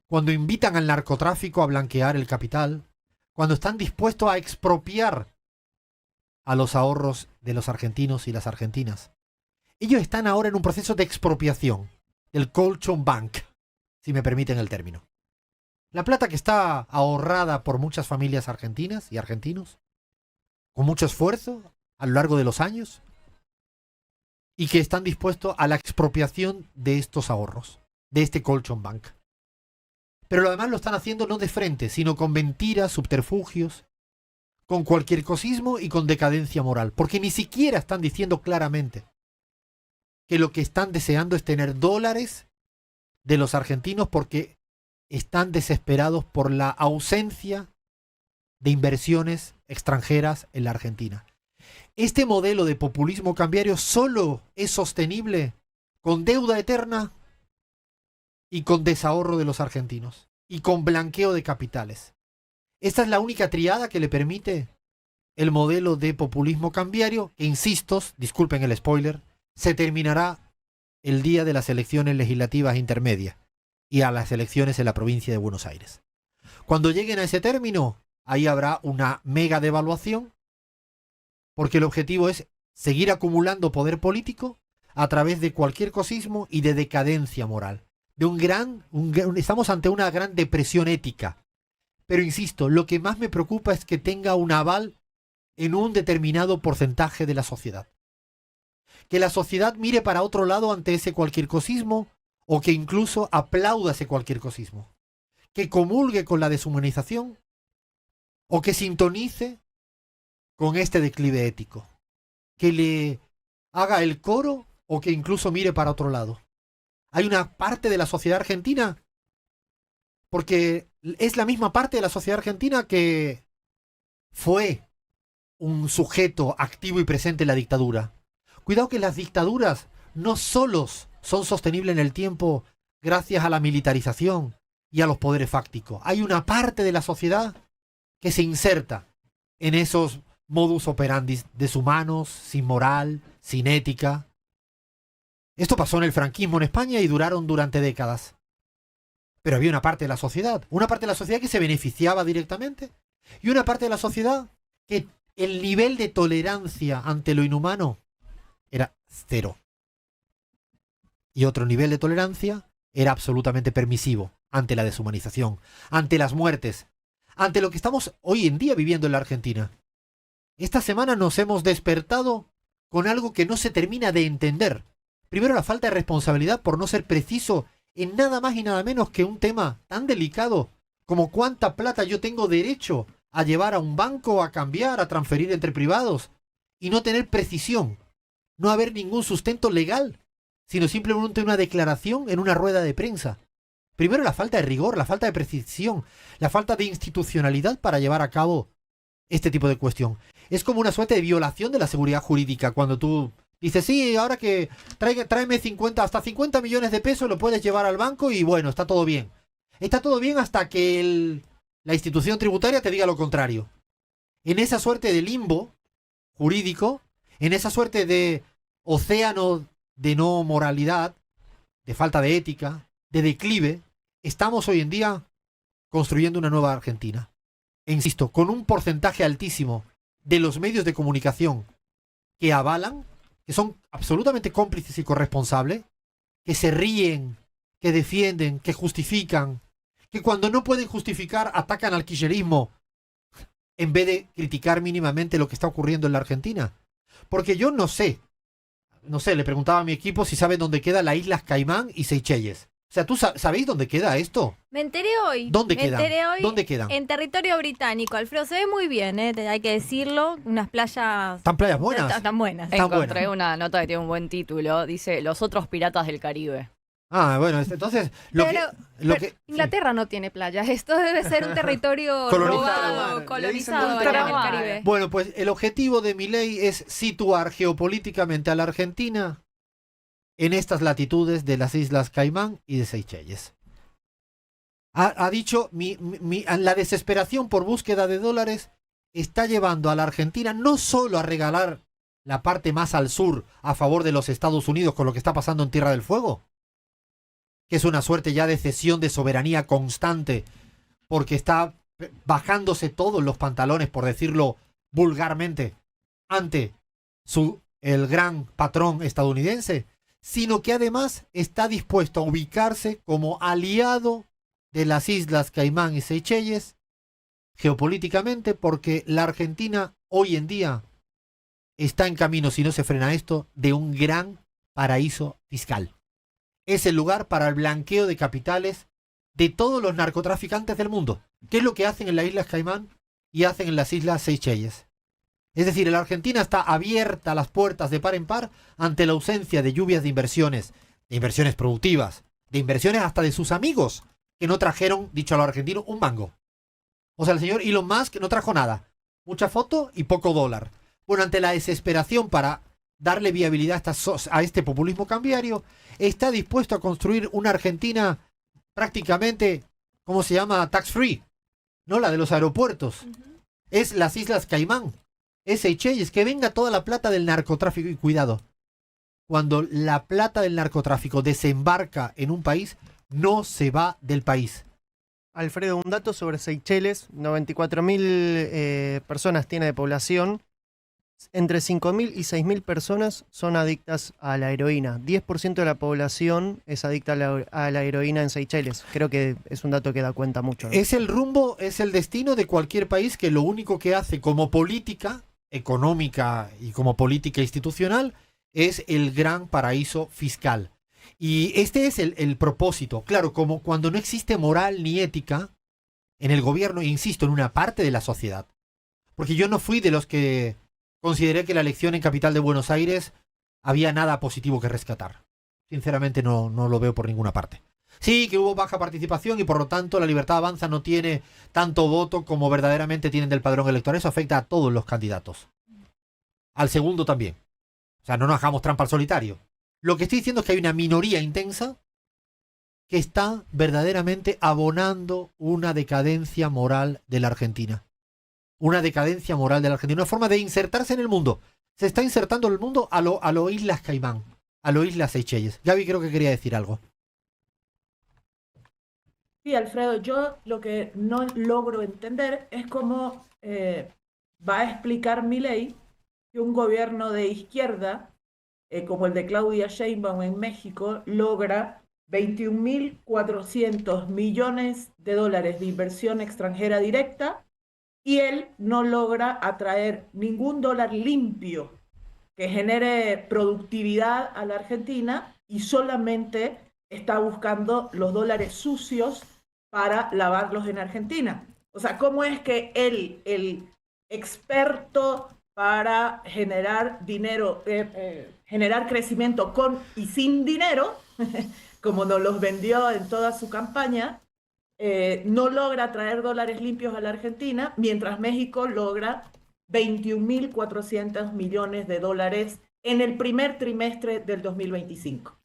cuando invitan al narcotráfico a blanquear el capital, cuando están dispuestos a expropiar a los ahorros de los argentinos y las argentinas. Ellos están ahora en un proceso de expropiación del colchón bank, si me permiten el término. La plata que está ahorrada por muchas familias argentinas y argentinos, con mucho esfuerzo a lo largo de los años, y que están dispuestos a la expropiación de estos ahorros, de este colchón bank. Pero además lo están haciendo no de frente, sino con mentiras, subterfugios, con cualquier cosismo y con decadencia moral, porque ni siquiera están diciendo claramente que lo que están deseando es tener dólares de los argentinos porque están desesperados por la ausencia de inversiones extranjeras en la Argentina. Este modelo de populismo cambiario solo es sostenible con deuda eterna y con desahorro de los argentinos y con blanqueo de capitales. Esta es la única triada que le permite el modelo de populismo cambiario que, insisto, disculpen el spoiler, se terminará el día de las elecciones legislativas intermedias y a las elecciones en la provincia de Buenos Aires. Cuando lleguen a ese término, ahí habrá una mega devaluación, porque el objetivo es seguir acumulando poder político a través de cualquier cosismo y de decadencia moral. Estamos ante una gran depresión ética. Pero insisto, lo que más me preocupa es que tenga un aval en un determinado porcentaje de la sociedad. Que la sociedad mire para otro lado ante ese cualquier cosismo o que incluso aplauda ese cualquier cosismo. Que comulgue con la deshumanización o que sintonice con este declive ético. Que le haga el coro o que incluso mire para otro lado. Hay una parte de la sociedad argentina, porque es la misma parte de la sociedad argentina que fue un sujeto activo y presente en la dictadura. Cuidado que las dictaduras no solos son sostenibles en el tiempo gracias a la militarización y a los poderes fácticos. Hay una parte de la sociedad que se inserta en esos modus operandi deshumanos, sin moral, sin ética. Esto pasó en el franquismo en España y duraron durante décadas. Pero había una parte de la sociedad que se beneficiaba directamente y una parte de la sociedad que el nivel de tolerancia ante lo inhumano era cero. Y otro nivel de tolerancia era absolutamente permisivo ante la deshumanización, ante las muertes, ante lo que estamos hoy en día viviendo en la Argentina. Esta semana nos hemos despertado con algo que no se termina de entender. Primero, la falta de responsabilidad por no ser preciso en nada más y nada menos que un tema tan delicado como cuánta plata yo tengo derecho a llevar a un banco, a cambiar, a transferir entre privados y no tener precisión no haber ningún sustento legal, sino simplemente una declaración en una rueda de prensa. Primero, la falta de rigor, la falta de precisión, la falta de institucionalidad para llevar a cabo este tipo de cuestión. Es como una suerte de violación de la seguridad jurídica cuando tú dices, sí, ahora que tráeme hasta 50 millones de pesos, lo puedes llevar al banco y bueno, está todo bien. Está todo bien hasta que la institución tributaria te diga lo contrario. En esa suerte de limbo jurídico, en esa suerte de océano de no moralidad, de falta de ética, de declive, estamos hoy en día construyendo una nueva Argentina. E insisto, con un porcentaje altísimo de los medios de comunicación que avalan, que son absolutamente cómplices y corresponsables, que se ríen, que defienden, que justifican, que cuando no pueden justificar atacan al kirchnerismo en vez de criticar mínimamente lo que está ocurriendo en la Argentina. Porque yo no sé, le preguntaba a mi equipo si saben dónde queda las Islas Caimán y Seychelles. O sea, ¿tú sabéis dónde queda esto? Me enteré hoy. ¿Dónde Me quedan? enteré hoy ¿Dónde quedan? en territorio británico. Alfredo, se ve muy bien, hay que decirlo. Unas playas... ¿Están playas buenas? Tan buenas. Están Encontré buenas. una nota que tiene un buen título. Dice, los otros piratas del Caribe. Ah, bueno, entonces... Pero Inglaterra no tiene playas. Esto debe ser un territorio Colonizado. colonizado allá en el Caribe. Bueno, pues el objetivo de Milei es situar geopolíticamente a la Argentina en estas latitudes de las Islas Caimán y de Seychelles. Ha dicho, la desesperación por búsqueda de dólares está llevando a la Argentina no solo a regalar la parte más al sur a favor de los Estados Unidos con lo que está pasando en Tierra del Fuego, que es una suerte ya de cesión de soberanía constante, porque está bajándose todos los pantalones, por decirlo vulgarmente, ante el gran patrón estadounidense, sino que además está dispuesto a ubicarse como aliado de las Islas Caimán y Seychelles geopolíticamente, porque la Argentina hoy en día está en camino, si no se frena esto, de un gran paraíso fiscal. Es el lugar para el blanqueo de capitales de todos los narcotraficantes del mundo. ¿Qué es lo que hacen en las Islas Caimán y hacen en las Islas Seychelles? Es decir, la Argentina está abierta a las puertas de par en par ante la ausencia de lluvias de inversiones productivas, de inversiones hasta de sus amigos, que no trajeron, dicho a los argentinos, un mango. O sea, el señor Elon Musk no trajo nada. Mucha foto y poco dólar. Bueno, ante la desesperación para darle viabilidad a este populismo cambiario, está dispuesto a construir una Argentina prácticamente, ¿cómo se llama? Tax free. No la de los aeropuertos. Es las Islas Caimán. Es Seychelles. Que venga toda la plata del narcotráfico. Y cuidado, cuando la plata del narcotráfico desembarca en un país, no se va del país. Alfredo, un dato sobre Seychelles: 94.000 personas tiene de población. Entre 5.000 y 6.000 personas son adictas a la heroína. 10% de la población es adicta a la heroína en Seychelles. Creo que es un dato que da cuenta mucho, ¿no? Es el rumbo, es el destino de cualquier país que lo único que hace como política económica y como política institucional es el gran paraíso fiscal. Y este es el propósito. Claro, como cuando no existe moral ni ética en el gobierno, insisto, en una parte de la sociedad. Porque yo no fui de los que consideré que la elección en Capital de Buenos Aires había nada positivo que rescatar. Sinceramente no lo veo por ninguna parte. Sí, que hubo baja participación y por lo tanto la Libertad Avanza no tiene tanto voto como verdaderamente tienen del padrón electoral. Eso afecta a todos los candidatos. Al segundo también. O sea, no nos hagamos trampa al solitario. Lo que estoy diciendo es que hay una minoría intensa que está verdaderamente abonando una decadencia moral de la Argentina. Una decadencia moral de la Argentina. Una forma de insertarse en el mundo. Se está insertando en el mundo a lo Islas Caimán, a lo Islas Seychelles. Gaby creo que quería decir algo. Sí, Alfredo, yo lo que no logro entender es cómo va a explicar Milei que un gobierno de izquierda, como el de Claudia Sheinbaum en México, logra 21.400 millones de dólares de inversión extranjera directa y él no logra atraer ningún dólar limpio que genere productividad a la Argentina y solamente está buscando los dólares sucios para lavarlos en Argentina. O sea, ¿cómo es que él, el experto para generar dinero, generar crecimiento con y sin dinero, como nos los vendió en toda su campaña, no logra traer dólares limpios a la Argentina, mientras México logra 21.400 millones de dólares en el primer trimestre del 2025.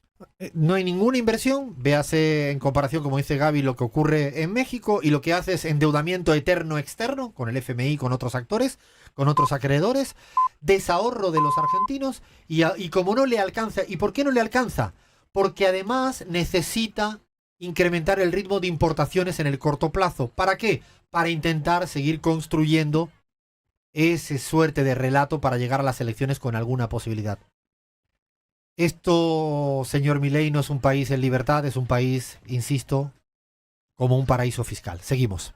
No hay ninguna inversión, véase en comparación, como dice Gaby, lo que ocurre en México, y lo que hace es endeudamiento eterno externo con el FMI, con otros actores, con otros acreedores, desahorro de los argentinos, y como no le alcanza. ¿Y por qué no le alcanza? Porque además necesita incrementar el ritmo de importaciones en el corto plazo. ¿Para qué? Para intentar seguir construyendo ese suerte de relato para llegar a las elecciones con alguna posibilidad. Esto, señor Milei, no es un país en libertad, es un país, insisto, como un paraíso fiscal. Seguimos.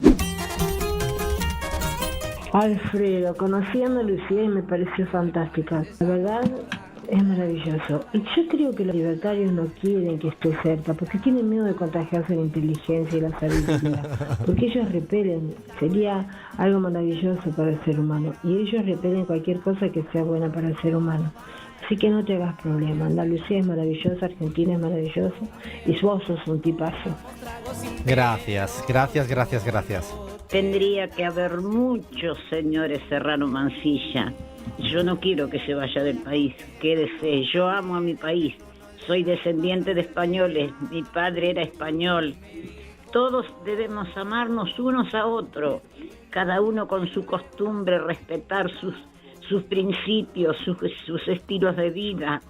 Alfredo, conociendo a Lucía y me pareció fantástica. La verdad es maravilloso. Y yo creo que los libertarios no quieren que esté cerca, porque tienen miedo de contagiarse la inteligencia y la sabiduría. Porque ellos repelen. Sería algo maravilloso para el ser humano. Y ellos repelen cualquier cosa que sea buena para el ser humano. Así que no te hagas problema. Andalucía es maravillosa, Argentina es maravillosa y vos sos un tipazo. Gracias. Tendría que haber muchos señores Serrano Mansilla. Yo no quiero que se vaya del país. Quédese. Yo amo a mi país. Soy descendiente de españoles. Mi padre era español. Todos debemos amarnos unos a otros. Cada uno con su costumbre, respetar sus principios, sus estilos de vida.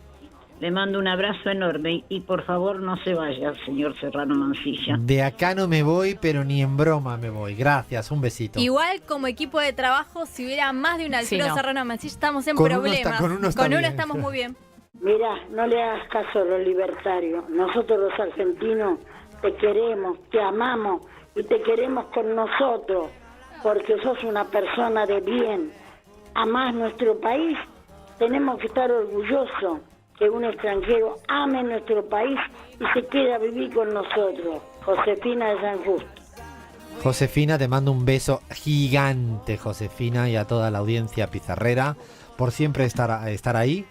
Le mando un abrazo enorme y por favor no se vaya, señor Serrano Mansilla. De acá no me voy, pero ni en broma me voy. Gracias, un besito. Igual como equipo de trabajo, si hubiera más de un Alfredo Serrano Mansilla, estamos en con problemas. Con uno estamos muy bien. Mirá, no le hagas caso a los libertarios. Nosotros los argentinos te queremos, te amamos y te queremos con nosotros, porque sos una persona de bien. Amás nuestro país, tenemos que estar orgullosos que un extranjero ame nuestro país y se quede a vivir con nosotros. Josefina de San Justo. Josefina, te mando un beso gigante, Josefina, y a toda la audiencia pizarrera, por siempre estar ahí.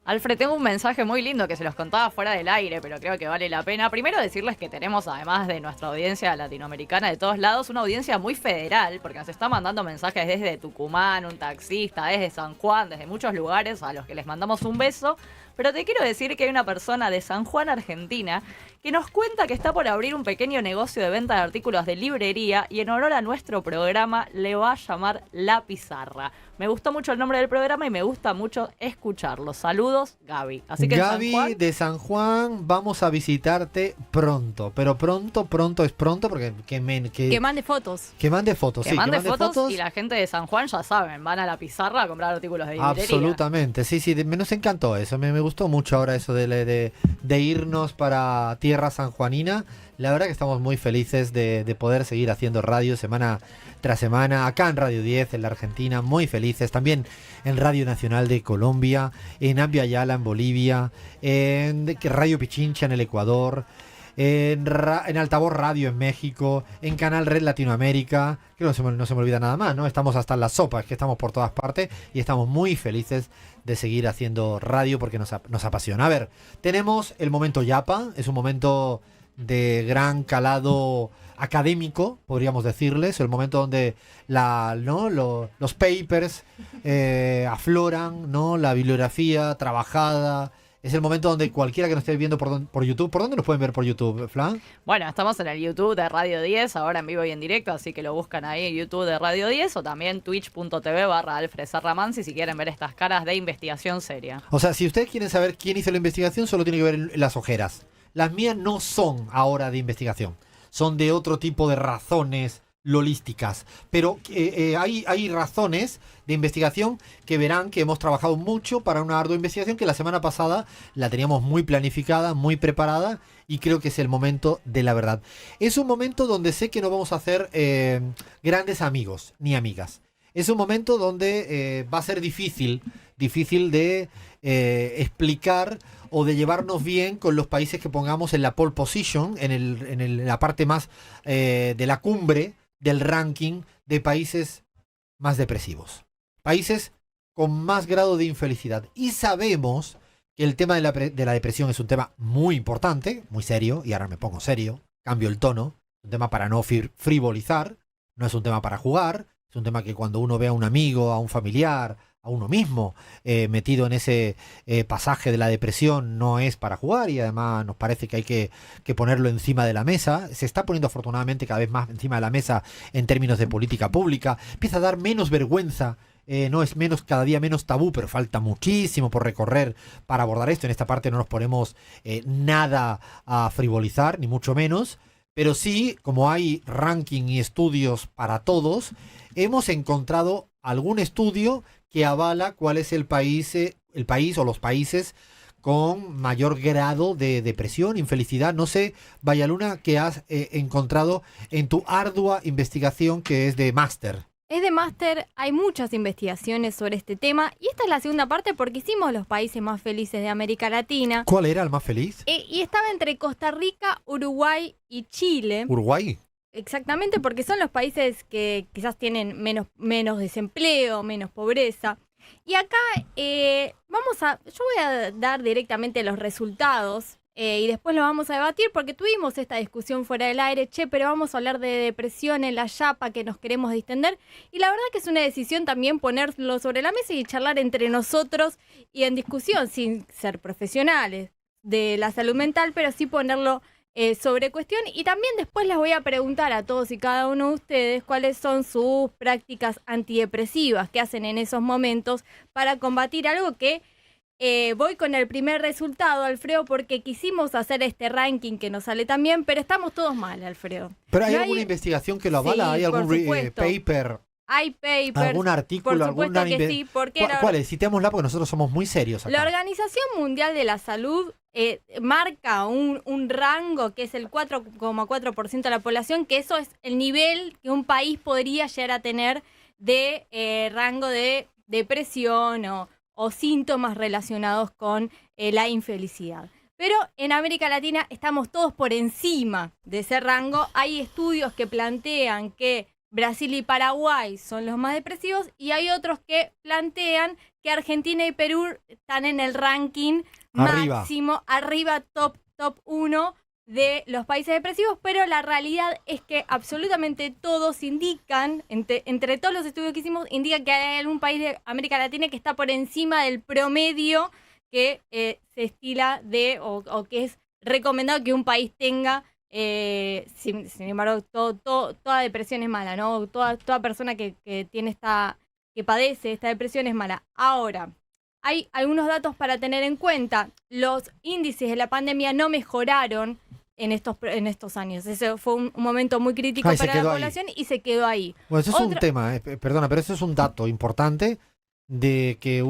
Alfred, tengo un mensaje muy lindo que se los contaba fuera del aire, pero creo que vale la pena. Primero decirles que tenemos, además de nuestra audiencia latinoamericana de todos lados, una audiencia muy federal, porque nos está mandando mensajes desde Tucumán, un taxista, desde San Juan, desde muchos lugares a los que les mandamos un beso. Pero te quiero decir que hay una persona de San Juan, Argentina, que nos cuenta que está por abrir un pequeño negocio de venta de artículos de librería y en honor a nuestro programa le va a llamar La Pizarra. Me gustó mucho el nombre del programa y me gusta mucho escucharlo. Saludos, Gaby. Así que Gaby de San Juan, vamos a visitarte pronto. Pero pronto es pronto porque que mande fotos. Que mande fotos, que mande fotos y la gente de San Juan ya saben, van a La Pizarra a comprar artículos de librería. Absolutamente, sí, nos encantó eso. Me gustó mucho ahora eso de irnos para tierra sanjuanina. La verdad que estamos muy felices de poder seguir haciendo radio semana tras semana, acá en Radio 10 en la Argentina, muy felices, también en Radio Nacional de Colombia, en Ambio Ayala en Bolivia, en Radio Pichincha en el Ecuador, en Altavoz Radio en México, en Canal Red Latinoamérica, que no se me olvida nada más, ¿no? Estamos hasta en la sopa, es que estamos por todas partes y estamos muy felices de seguir haciendo radio porque nos apasiona. A ver, tenemos el momento Yapa, es un momento de gran calado académico, podríamos decirles, el momento donde los papers afloran, ¿no? La bibliografía trabajada. Es el momento donde cualquiera que nos esté viendo por YouTube, ¿por dónde nos pueden ver por YouTube, Flan? Bueno, estamos en el YouTube de Radio 10, ahora en vivo y en directo, así que lo buscan ahí en YouTube de Radio 10 o también twitch.tv/Alfred Serrano Mansilla si quieren ver estas caras de investigación seria. O sea, si ustedes quieren saber quién hizo la investigación, solo tienen que ver las ojeras. Las mías no son ahora de investigación, son de otro tipo de razones lolísticas, pero hay razones de investigación que verán que hemos trabajado mucho para una ardua investigación que la semana pasada la teníamos muy planificada, muy preparada y creo que es el momento de la verdad. Es un momento donde sé que no vamos a hacer grandes amigos ni amigas. Es un momento donde va a ser difícil de explicar o de llevarnos bien con los países que pongamos en la pole position, en la parte más de la cumbre del ranking de países más depresivos. Países con más grado de infelicidad. Y sabemos que el tema de la depresión es un tema muy importante, muy serio, y ahora me pongo serio, cambio el tono, es un tema para no frivolizar, no es un tema para jugar, es un tema que cuando uno ve a un amigo, a un familiar, a uno mismo metido en ese pasaje de la depresión, no es para jugar, y además nos parece que hay que ponerlo encima de la mesa. Se está poniendo afortunadamente cada vez más encima de la mesa en términos de política pública, empieza a dar menos vergüenza. No es cada día menos tabú, pero falta muchísimo por recorrer para abordar esto. En esta parte no nos ponemos nada a frivolizar, ni mucho menos, pero sí, como hay ranking y estudios para todos, hemos encontrado algún estudio que avala cuál es el país o los países con mayor grado de depresión, infelicidad. No sé, Vallaluna, qué has encontrado en tu ardua investigación que es de máster. Es de máster, hay muchas investigaciones sobre este tema y esta es la segunda parte porque hicimos los países más felices de América Latina. ¿Cuál era el más feliz? Y estaba entre Costa Rica, Uruguay y Chile. ¿Uruguay? Exactamente, porque son los países que quizás tienen menos desempleo, menos pobreza. Y acá yo voy a dar directamente los resultados. Y después lo vamos a debatir porque tuvimos esta discusión fuera del aire, pero vamos a hablar de depresión en la chapa que nos queremos distender y la verdad que es una decisión también ponerlo sobre la mesa y charlar entre nosotros y en discusión sin ser profesionales de la salud mental, pero sí ponerlo sobre cuestión y también después les voy a preguntar a todos y cada uno de ustedes cuáles son sus prácticas antidepresivas que hacen en esos momentos para combatir algo que voy con el primer resultado, Alfredo, porque quisimos hacer este ranking que nos sale también, pero estamos todos mal, Alfredo. ¿Pero hay alguna investigación que lo avala? Sí, ¿Hay algún paper? Hay papers. ¿Algún artículo? Por supuesto que sí. ¿Cuál es? Citémosla porque nosotros somos muy serios acá. La Organización Mundial de la Salud marca un rango que es el 4,4% de la población, que eso es el nivel que un país podría llegar a tener de rango de depresión o síntomas relacionados con la infelicidad. Pero en América Latina estamos todos por encima de ese rango. Hay estudios que plantean que Brasil y Paraguay son los más depresivos y hay otros que plantean que Argentina y Perú están en el ranking máximo, arriba top 1 de los países depresivos, pero la realidad es que absolutamente todos indican, entre todos los estudios que hicimos, indica que hay algún país de América Latina que está por encima del promedio que se estila o que es recomendado que un país tenga. Sin embargo, toda depresión es mala, ¿no? Toda persona que tiene que padece esta depresión es mala. Ahora, hay algunos datos para tener en cuenta. Los índices de la pandemia no mejoraron en estos años. Ese fue un momento muy crítico para la población y se quedó ahí. Bueno, eso es un tema, perdona, pero eso es un dato importante de que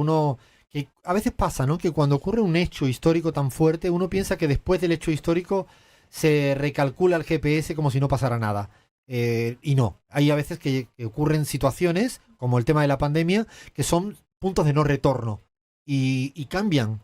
que a veces pasa, ¿no? Que cuando ocurre un hecho histórico tan fuerte, uno piensa que después del hecho histórico se recalcula el GPS como si no pasara nada. Y no, hay a veces que ocurren situaciones, como el tema de la pandemia, que son puntos de no retorno y cambian.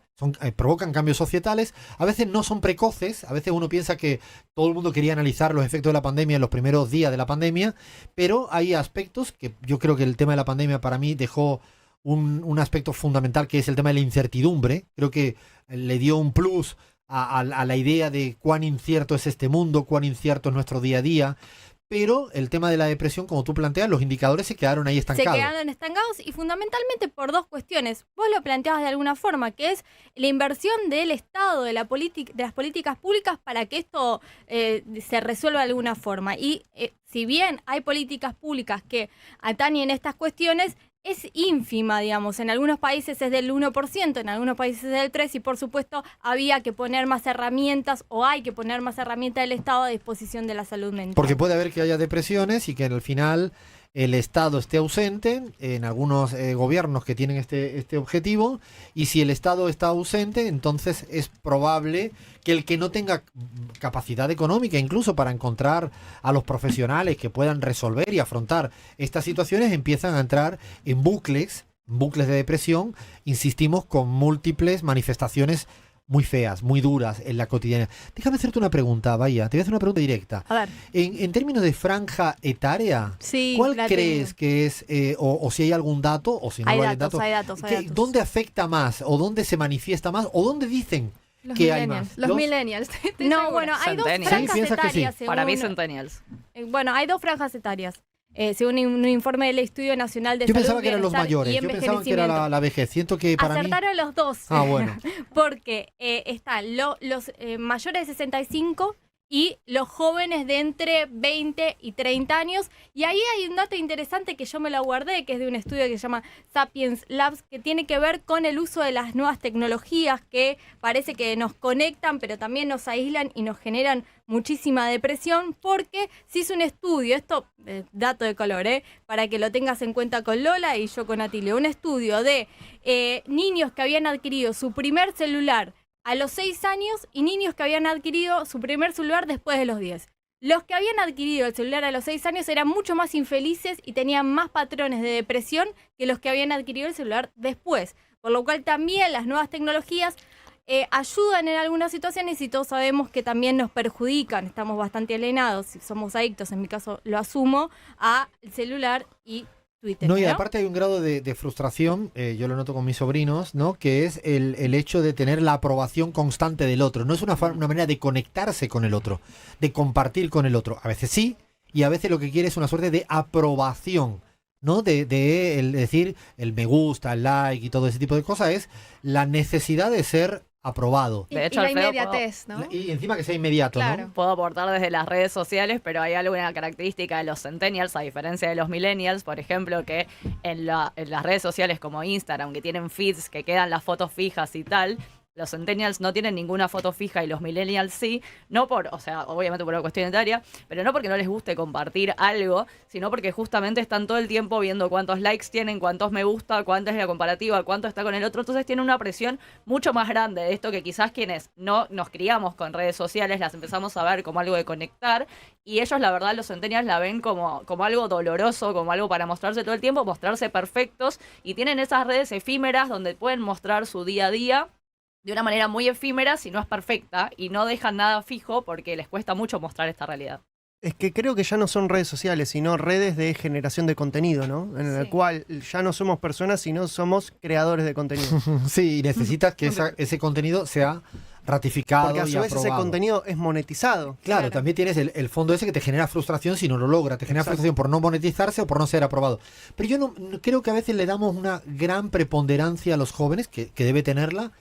Provocan cambios societales, a veces no son precoces, a veces uno piensa que todo el mundo quería analizar los efectos de la pandemia en los primeros días de la pandemia, pero hay aspectos que yo creo que el tema de la pandemia para mí dejó un aspecto fundamental, que es el tema de la incertidumbre. Creo que le dio un plus a la idea de cuán incierto es este mundo, cuán incierto es nuestro día a día. Pero el tema de la depresión, como tú planteas, los indicadores se quedaron ahí estancados. Se quedaron estancados y fundamentalmente por dos cuestiones. Vos lo planteabas de alguna forma, que es la inversión del Estado, de las políticas públicas para que esto se resuelva de alguna forma. Y si bien hay políticas públicas que atañen estas cuestiones, es ínfima, digamos. En algunos países es del 1%, en algunos países es del 3%, y por supuesto había que poner más herramientas, o hay que poner más herramientas del Estado a disposición de la salud mental. Porque puede haber que haya depresiones y que al final el Estado esté ausente en algunos gobiernos que tienen este objetivo, y si el Estado está ausente, entonces es probable que el que no tenga capacidad económica incluso para encontrar a los profesionales que puedan resolver y afrontar estas situaciones, empiezan a entrar en bucles de depresión, insistimos, con múltiples manifestaciones muy feas, muy duras en la cotidiana. Déjame hacerte una pregunta, Bahía, te voy a hacer una pregunta directa. A ver. En términos de franja etaria, Sí, ¿cuál la crees que es, o si hay algún dato, o si no Hay hay datos, hay datos. ¿dónde afecta más, o dónde se manifiesta más, o dónde dicen Los que hay millennials. más? Los millennials. Estoy No, segura. bueno, hay dos Centennials. franjas Sí, piensas que sí. etarias. Para mí, según- centennials. Bueno, hay dos franjas etarias. Según un informe del Estudio Nacional de Yo Salud, pensaba que eran los Bienestar mayores, y yo pensaba que era Envejecimiento. la vejez. Siento que para mí... Acertaron los dos. Ah, bueno. Porque están los mayores de 65 y los jóvenes de entre 20 y 30 años. Y ahí hay un dato interesante que yo me lo guardé, que es de un estudio que se llama Sapiens Labs, que tiene que ver con el uso de las nuevas tecnologías que parece que nos conectan, pero también nos aíslan y nos generan muchísima depresión, porque se hizo un estudio, esto, dato de color, para que lo tengas en cuenta con Lola y yo con Atilio, un estudio de niños que habían adquirido su primer celular a los 6 años y niños que habían adquirido su primer celular después de los 10. Los que habían adquirido el celular a los 6 años eran mucho más infelices y tenían más patrones de depresión que los que habían adquirido el celular después. Por lo cual también las nuevas tecnologías ayudan en algunas situaciones y todos sabemos que también nos perjudican. Estamos bastante alienados, si somos adictos, en mi caso lo asumo, al celular y Twitter. No, y aparte hay un grado de frustración, yo lo noto con mis sobrinos, ¿no? Que es el hecho de tener la aprobación constante del otro. No es una manera de conectarse con el otro, de compartir con el otro. A veces sí, y a veces lo que quiere es una suerte de aprobación, ¿no? De el decir el me gusta, el like y todo ese tipo de cosas, es la necesidad de ser aprobado. De hecho, y la Alfredo, inmediatez, ¿no? Y encima que sea inmediato, Claro. ¿no? puedo aportar desde las redes sociales, pero hay alguna característica de los centennials, a diferencia de los millennials, por ejemplo, que en las redes sociales como Instagram, que tienen feeds que quedan las fotos fijas y tal, los centennials no tienen ninguna foto fija y los millennials sí, no por, o sea, obviamente por una cuestión etaria, pero no porque no les guste compartir algo, sino porque justamente están todo el tiempo viendo cuántos likes tienen, cuántos me gusta, cuánta es la comparativa, cuánto está con el otro, entonces tienen una presión mucho más grande de esto que quizás quienes no nos criamos con redes sociales las empezamos a ver como algo de conectar, y ellos la verdad los centennials la ven como algo doloroso, como algo para mostrarse todo el tiempo, mostrarse perfectos, y tienen esas redes efímeras donde pueden mostrar su día a día de una manera muy efímera si no es perfecta y no dejan nada fijo porque les cuesta mucho mostrar esta realidad. Es que creo que ya no son redes sociales, sino redes de generación de contenido, ¿no? En el cual ya no somos personas, sino somos creadores de contenido. Sí, y necesitas que ese contenido sea ratificado Porque a y su vez ese aprobado. contenido es monetizado. Claro, también tienes el fondo ese que te genera frustración si no lo logra. Te genera Exacto. frustración por no monetizarse o por no ser aprobado. Pero yo no creo que a veces le damos una gran preponderancia a los jóvenes, que debe tenerla,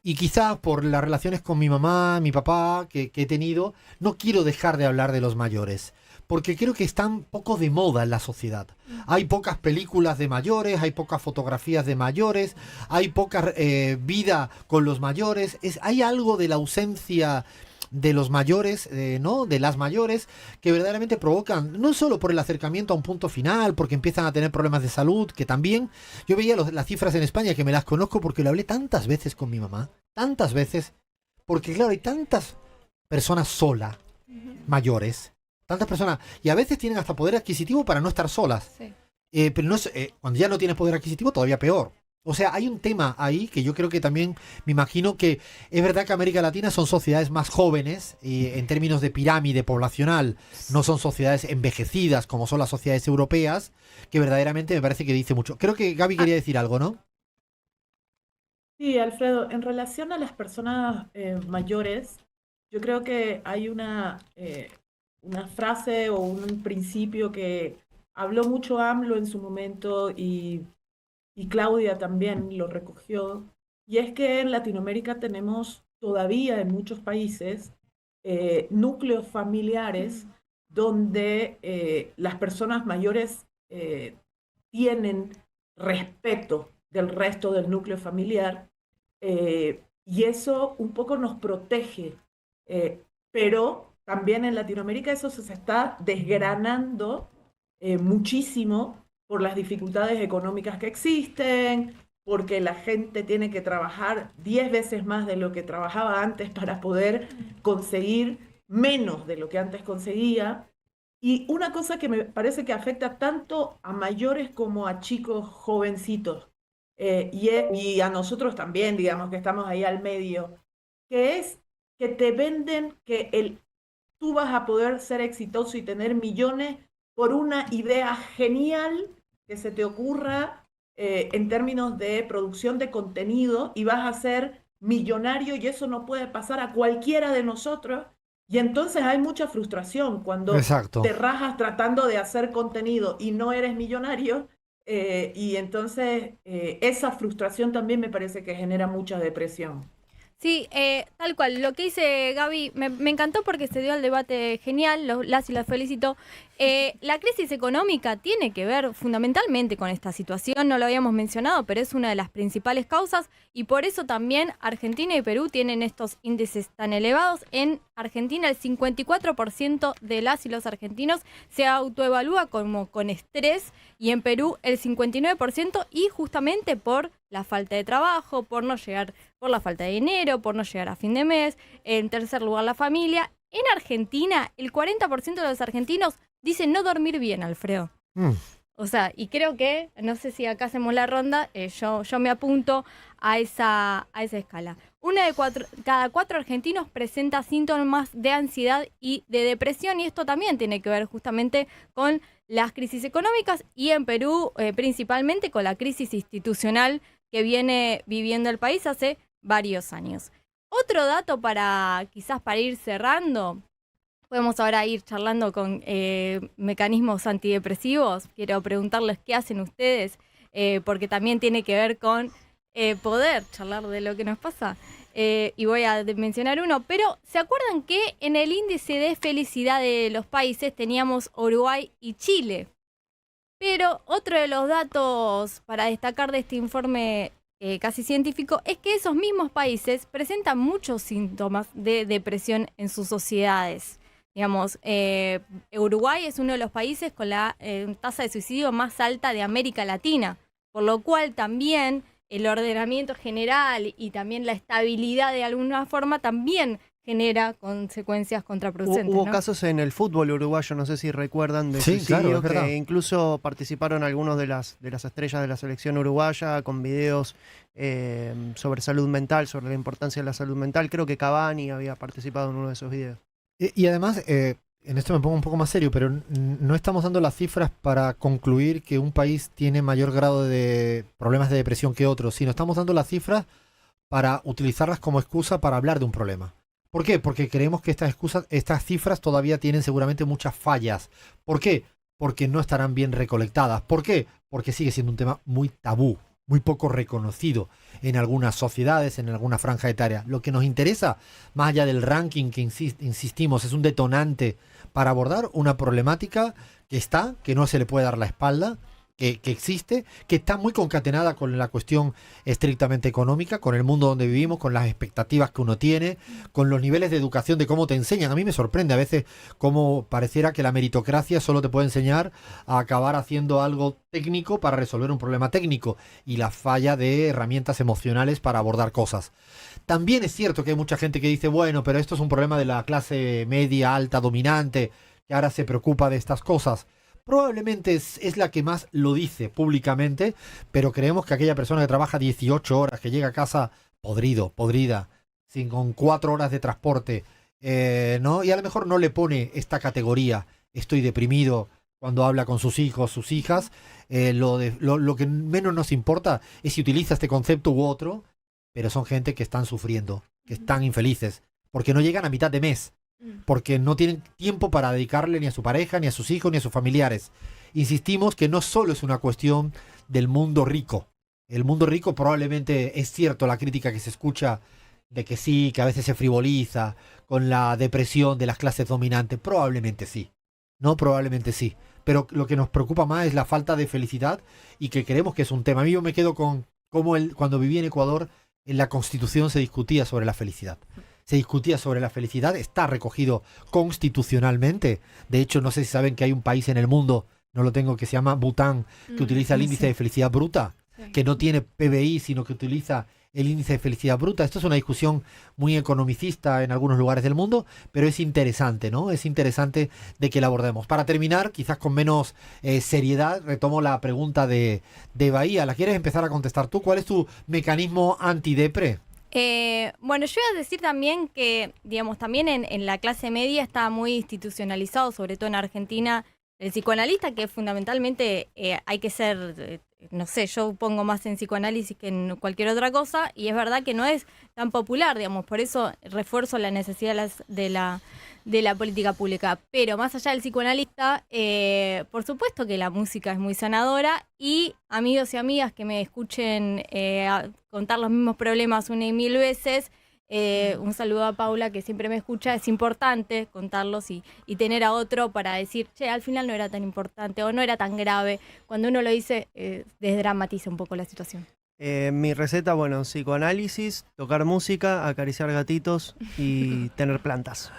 y quizás por las relaciones con mi mamá, mi papá, que he tenido, no quiero dejar de hablar de los mayores. Porque creo que están poco de moda en la sociedad. Hay pocas películas de mayores, hay pocas fotografías de mayores, hay poca vida con los mayores. Hay algo de la ausencia de los mayores, ¿no? De las mayores, que verdaderamente provocan, no solo por el acercamiento a un punto final, porque empiezan a tener problemas de salud, que también, yo veía las cifras en España, que me las conozco porque lo hablé tantas veces con mi mamá, tantas veces, porque claro, hay tantas personas solas, mayores, tantas personas, y a veces tienen hasta poder adquisitivo para no estar solas. Sí. Pero no es, cuando ya no tienes poder adquisitivo, todavía peor. O sea, hay un tema ahí que yo creo que también, me imagino que es verdad que América Latina son sociedades más jóvenes y en términos de pirámide poblacional no son sociedades envejecidas como son las sociedades europeas, que verdaderamente me parece que dice mucho. Creo que Gaby quería decir algo, ¿no? Sí, Alfredo, en relación a las personas mayores, yo creo que hay una frase o un principio que habló mucho AMLO en su momento y Claudia también lo recogió, y es que en Latinoamérica tenemos todavía en muchos países núcleos familiares donde las personas mayores tienen respeto del resto del núcleo familiar, y eso un poco nos protege, pero también en Latinoamérica eso se está desgranando muchísimo por las dificultades económicas que existen, porque la gente tiene que trabajar 10 veces más de lo que trabajaba antes para poder conseguir menos de lo que antes conseguía. Y una cosa que me parece que afecta tanto a mayores como a chicos jovencitos, y a nosotros también, digamos que estamos ahí al medio, que es que te venden que tú vas a poder ser exitoso y tener millones por una idea genial que se te ocurra en términos de producción de contenido y vas a ser millonario y eso no puede pasar a cualquiera de nosotros. Y entonces hay mucha frustración cuando Exacto. te rajas tratando de hacer contenido y no eres millonario. Y entonces esa frustración también me parece que genera mucha depresión. Sí, tal cual. Lo que dice Gaby me encantó porque se dio el debate genial, las y las felicito. La crisis económica tiene que ver fundamentalmente con esta situación, no lo habíamos mencionado, pero es una de las principales causas y por eso también Argentina y Perú tienen estos índices tan elevados. En Argentina el 54% de las y los argentinos se autoevalúa como con estrés y en Perú el 59% y justamente por la falta de trabajo, por la falta de dinero, por no llegar a fin de mes. En tercer lugar, la familia. En Argentina, el 40% de los argentinos dicen no dormir bien, Alfredo. O sea, y creo que, no sé si acá hacemos la ronda, yo me apunto a esa escala. Cada cuatro argentinos presenta síntomas de ansiedad y de depresión, y esto también tiene que ver justamente con las crisis económicas y en Perú principalmente con la crisis institucional que viene viviendo el país hace varios años. Otro dato quizás para ir cerrando, podemos ahora ir charlando con mecanismos antidepresivos. Quiero preguntarles qué hacen ustedes, porque también tiene que ver con poder charlar de lo que nos pasa. Y voy a mencionar uno, pero ¿se acuerdan que en el índice de felicidad de los países teníamos Uruguay y Chile? Pero otro de los datos para destacar de este informe casi científico es que esos mismos países presentan muchos síntomas de depresión en sus sociedades. Digamos, Uruguay es uno de los países con la tasa de suicidio más alta de América Latina, por lo cual también el ordenamiento general y también la estabilidad de alguna forma también genera consecuencias contraproducentes. Hubo ¿no? casos en el fútbol uruguayo, no sé si recuerdan, de Sí, suicidio, claro, que incluso participaron algunos de las estrellas de la selección uruguaya con videos sobre salud mental, sobre la importancia de la salud mental. Creo que Cavani había participado en uno de esos videos. Y además, en esto me pongo un poco más serio, pero no estamos dando las cifras para concluir que un país tiene mayor grado de problemas de depresión que otro, sino estamos dando las cifras para utilizarlas como excusa para hablar de un problema. ¿Por qué? Porque creemos que estas cifras todavía tienen seguramente muchas fallas. ¿Por qué? Porque no estarán bien recolectadas. ¿Por qué? Porque sigue siendo un tema muy tabú, muy poco reconocido en algunas sociedades, en alguna franja etaria. Lo que nos interesa, más allá del ranking que insistimos, es un detonante para abordar una problemática que no se le puede dar la espalda, que existe, que está muy concatenada con la cuestión estrictamente económica, con el mundo donde vivimos, con las expectativas que uno tiene, con los niveles de educación, de cómo te enseñan. A mí me sorprende a veces cómo pareciera que la meritocracia solo te puede enseñar a acabar haciendo algo técnico para resolver un problema técnico y la falla de herramientas emocionales para abordar cosas. También es cierto que hay mucha gente que dice, bueno, pero esto es un problema de la clase media, alta, dominante, que ahora se preocupa de estas cosas. Probablemente es la que más lo dice públicamente, pero creemos que aquella persona que trabaja 18 horas, que llega a casa podrida, con 4 horas de transporte, ¿no? Y a lo mejor no le pone esta categoría, estoy deprimido, cuando habla con sus hijos, sus hijas. Lo que menos nos importa es si utiliza este concepto u otro, pero son gente que están sufriendo, que están infelices, porque no llegan a mitad de mes. Porque no tienen tiempo para dedicarle ni a su pareja, ni a sus hijos, ni a sus familiares. Insistimos que no solo es una cuestión del mundo rico. El mundo rico probablemente es cierto la crítica que se escucha de que sí, que a veces se frivoliza con la depresión de las clases dominantes. Probablemente sí. No, probablemente sí. Pero lo que nos preocupa más es la falta de felicidad y que creemos que es un tema. A mí yo me quedo con cómo cuando viví en Ecuador, en la Constitución se discutía sobre la felicidad. Se discutía sobre la felicidad, está recogido constitucionalmente. De hecho, no sé si saben que hay un país en el mundo, no lo tengo, que se llama Bután, que utiliza el índice de felicidad bruta, que no tiene PBI, sino que utiliza el índice de felicidad bruta. Esto es una discusión muy economicista en algunos lugares del mundo, pero es interesante, ¿no? Es interesante de que la abordemos. Para terminar, quizás con menos seriedad, retomo la pregunta de Bahía. ¿La quieres empezar a contestar tú? ¿Cuál es tu mecanismo antidepre? Bueno, yo iba a decir también que, digamos, también en la clase media está muy institucionalizado, sobre todo en Argentina, el psicoanalista, que fundamentalmente hay que ser, no sé, yo pongo más en psicoanálisis que en cualquier otra cosa, y es verdad que no es tan popular, digamos, por eso refuerzo la necesidad de la política pública. Pero más allá del psicoanalista, por supuesto que la música es muy sanadora, y amigos y amigas que me escuchen contar los mismos problemas una y mil veces, un saludo a Paula, que siempre me escucha. Es importante contarlos y tener a otro para decir, che, al final no era tan importante o no era tan grave. Cuando uno lo dice, desdramatiza un poco la situación. Mi receta, bueno, psicoanálisis, tocar música, acariciar gatitos y tener plantas.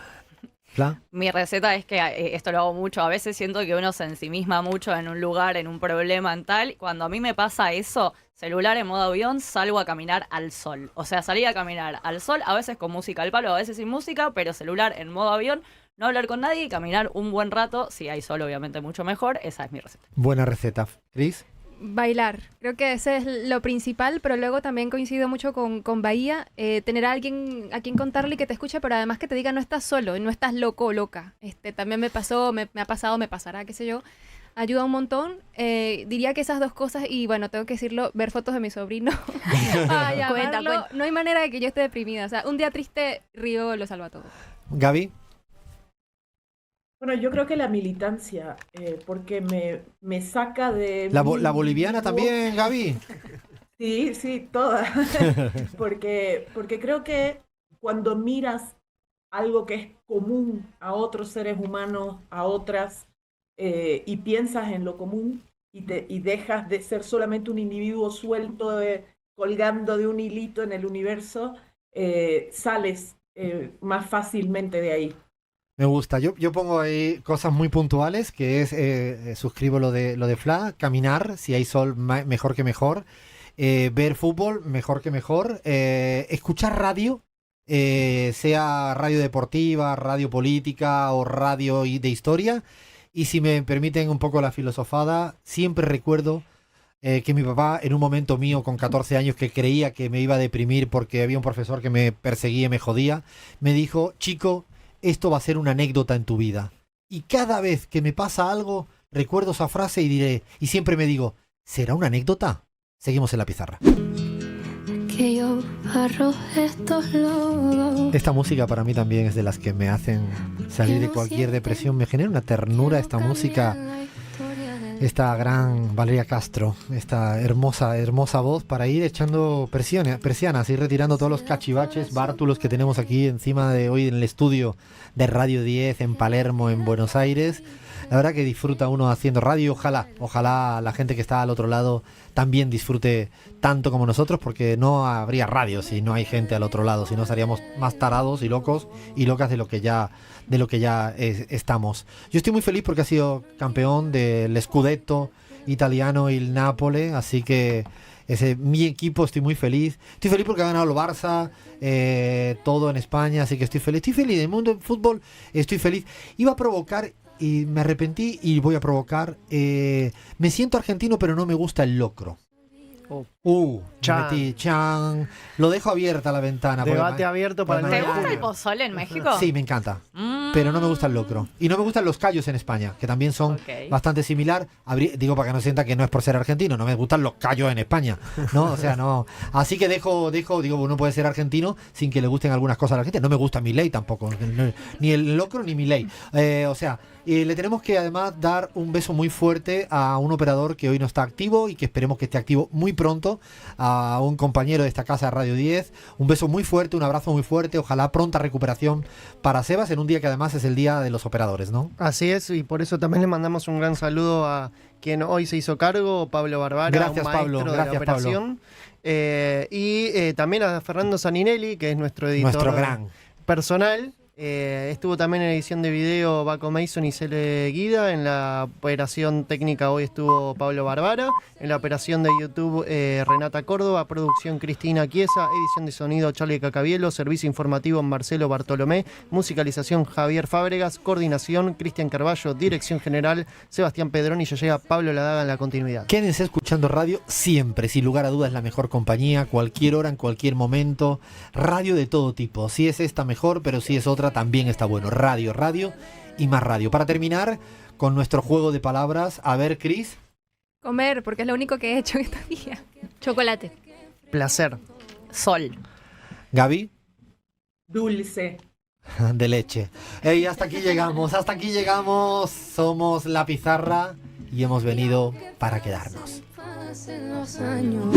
¿Fla? Mi receta es que esto lo hago mucho. A veces siento que uno se ensimisma mucho en un lugar, en un problema, en tal. Cuando a mí me pasa eso, celular en modo avión, salgo a caminar al sol. O sea, salir a caminar al sol, a veces con música al palo, a veces sin música, pero celular en modo avión, no hablar con nadie y caminar un buen rato. Si hay sol, obviamente mucho mejor. Esa es mi receta. Buena receta. ¿Cris? Bailar, creo que ese es lo principal, pero luego también coincido mucho con Bahía, tener a alguien a quien contarle y que te escuche, pero además que te diga no estás solo, no estás loco o loca. También me pasó, me ha pasado, me pasará, qué sé yo. Ayuda un montón. Diría que esas dos cosas, y bueno, tengo que decirlo, ver fotos de mi sobrino. Cuenta. No hay manera de que yo esté deprimida. O sea, un día triste, río, lo salva todo. Gaby. Bueno, yo creo que la militancia, porque me saca de... La boliviana también, Gaby. Sí, toda. porque creo que cuando miras algo que es común a otros seres humanos, a otras, y piensas en lo común y dejas de ser solamente un individuo suelto, colgando de un hilito en el universo, sales más fácilmente de ahí. Me gusta. Yo pongo ahí cosas muy puntuales, que es, suscribo lo de Fla, caminar, si hay sol, mejor que mejor. Ver fútbol, mejor que mejor. Escuchar radio, sea radio deportiva, radio política o radio de historia. Y si me permiten un poco la filosofada, siempre recuerdo que mi papá, en un momento mío con 14 años que creía que me iba a deprimir porque había un profesor que me perseguía y me jodía, me dijo, chico, esto va a ser una anécdota en tu vida. Y cada vez que me pasa algo, recuerdo esa frase y siempre me digo, ¿será una anécdota? Seguimos en la pizarra. Que yo arroje estos logos. Esta música para mí también es de las que me hacen salir de cualquier depresión. Me genera una ternura esta música. Esta gran Valeria Castro, esta hermosa voz para ir echando persianas, ir retirando todos los cachivaches, bártulos que tenemos aquí encima de hoy en el estudio de Radio 10 en Palermo, en Buenos Aires. La verdad que disfruta uno haciendo radio. Ojalá la gente que está al otro lado también disfrute tanto como nosotros, porque no habría radio si no hay gente al otro lado, si no estaríamos más tarados y locos y locas de lo que ya estamos. Yo estoy muy feliz porque ha sido campeón del Scudetto italiano y el Nápoles, así que mi equipo, estoy muy feliz. Estoy feliz porque ha ganado el Barça, todo en España, así que estoy feliz. Estoy feliz, en el mundo del fútbol estoy feliz. Iba a provocar y me arrepentí y voy a provocar. Me siento argentino, pero no me gusta el locro. Chan. Lo dejo abierta la ventana. Debate abierto para el ¿Te gusta el pozole en México? Sí, me encanta. Pero no me gusta el locro. Y no me gustan los callos en España, que también son bastante similar. Digo, para que no sienta que no es por ser argentino, no me gustan los callos en España, ¿no? O sea, no. Así que digo, uno puede ser argentino sin que le gusten algunas cosas a la gente. No me gusta Milei tampoco, ni el locro ni Milei. Le tenemos que además dar un beso muy fuerte a un operador que hoy no está activo y que esperemos que esté activo muy pronto, a un compañero de esta casa de Radio 10. Un beso muy fuerte, un abrazo muy fuerte, ojalá pronta recuperación para Sebas en un día que además es el día de los operadores, ¿no? Así es, y por eso también le mandamos un gran saludo a quien hoy se hizo cargo, Pablo Barbara, gracias, un maestro Pablo. de la operación. Y también a Fernando Saninelli, que es nuestro editor gran personal. Estuvo también en edición de video Baco Mason y Cele Guida. En la operación técnica hoy estuvo Pablo Barbara. En la operación de YouTube Renata Córdoba. Producción Cristina Chiesa. Edición de sonido Charlie Cacabielo. Servicio informativo Marcelo Bartolomé. Musicalización Javier Fábregas. Coordinación Cristian Carballo. Dirección general Sebastián Pedrón. Y ya llega Pablo Ladaga en la continuidad. Quédense escuchando radio siempre, sin lugar a dudas la mejor compañía, cualquier hora, en cualquier momento. Radio de todo tipo. Si es esta mejor, pero si es otra también está bueno. Radio y más radio. Para terminar con nuestro juego de palabras, a ver, Cris. Comer, porque es lo único que he hecho en estos días. Chocolate. Placer. Sol. Gaby. Dulce. De leche. Hey, hasta aquí llegamos. Somos La Pizarra y hemos venido para quedarnos. Pasen los años.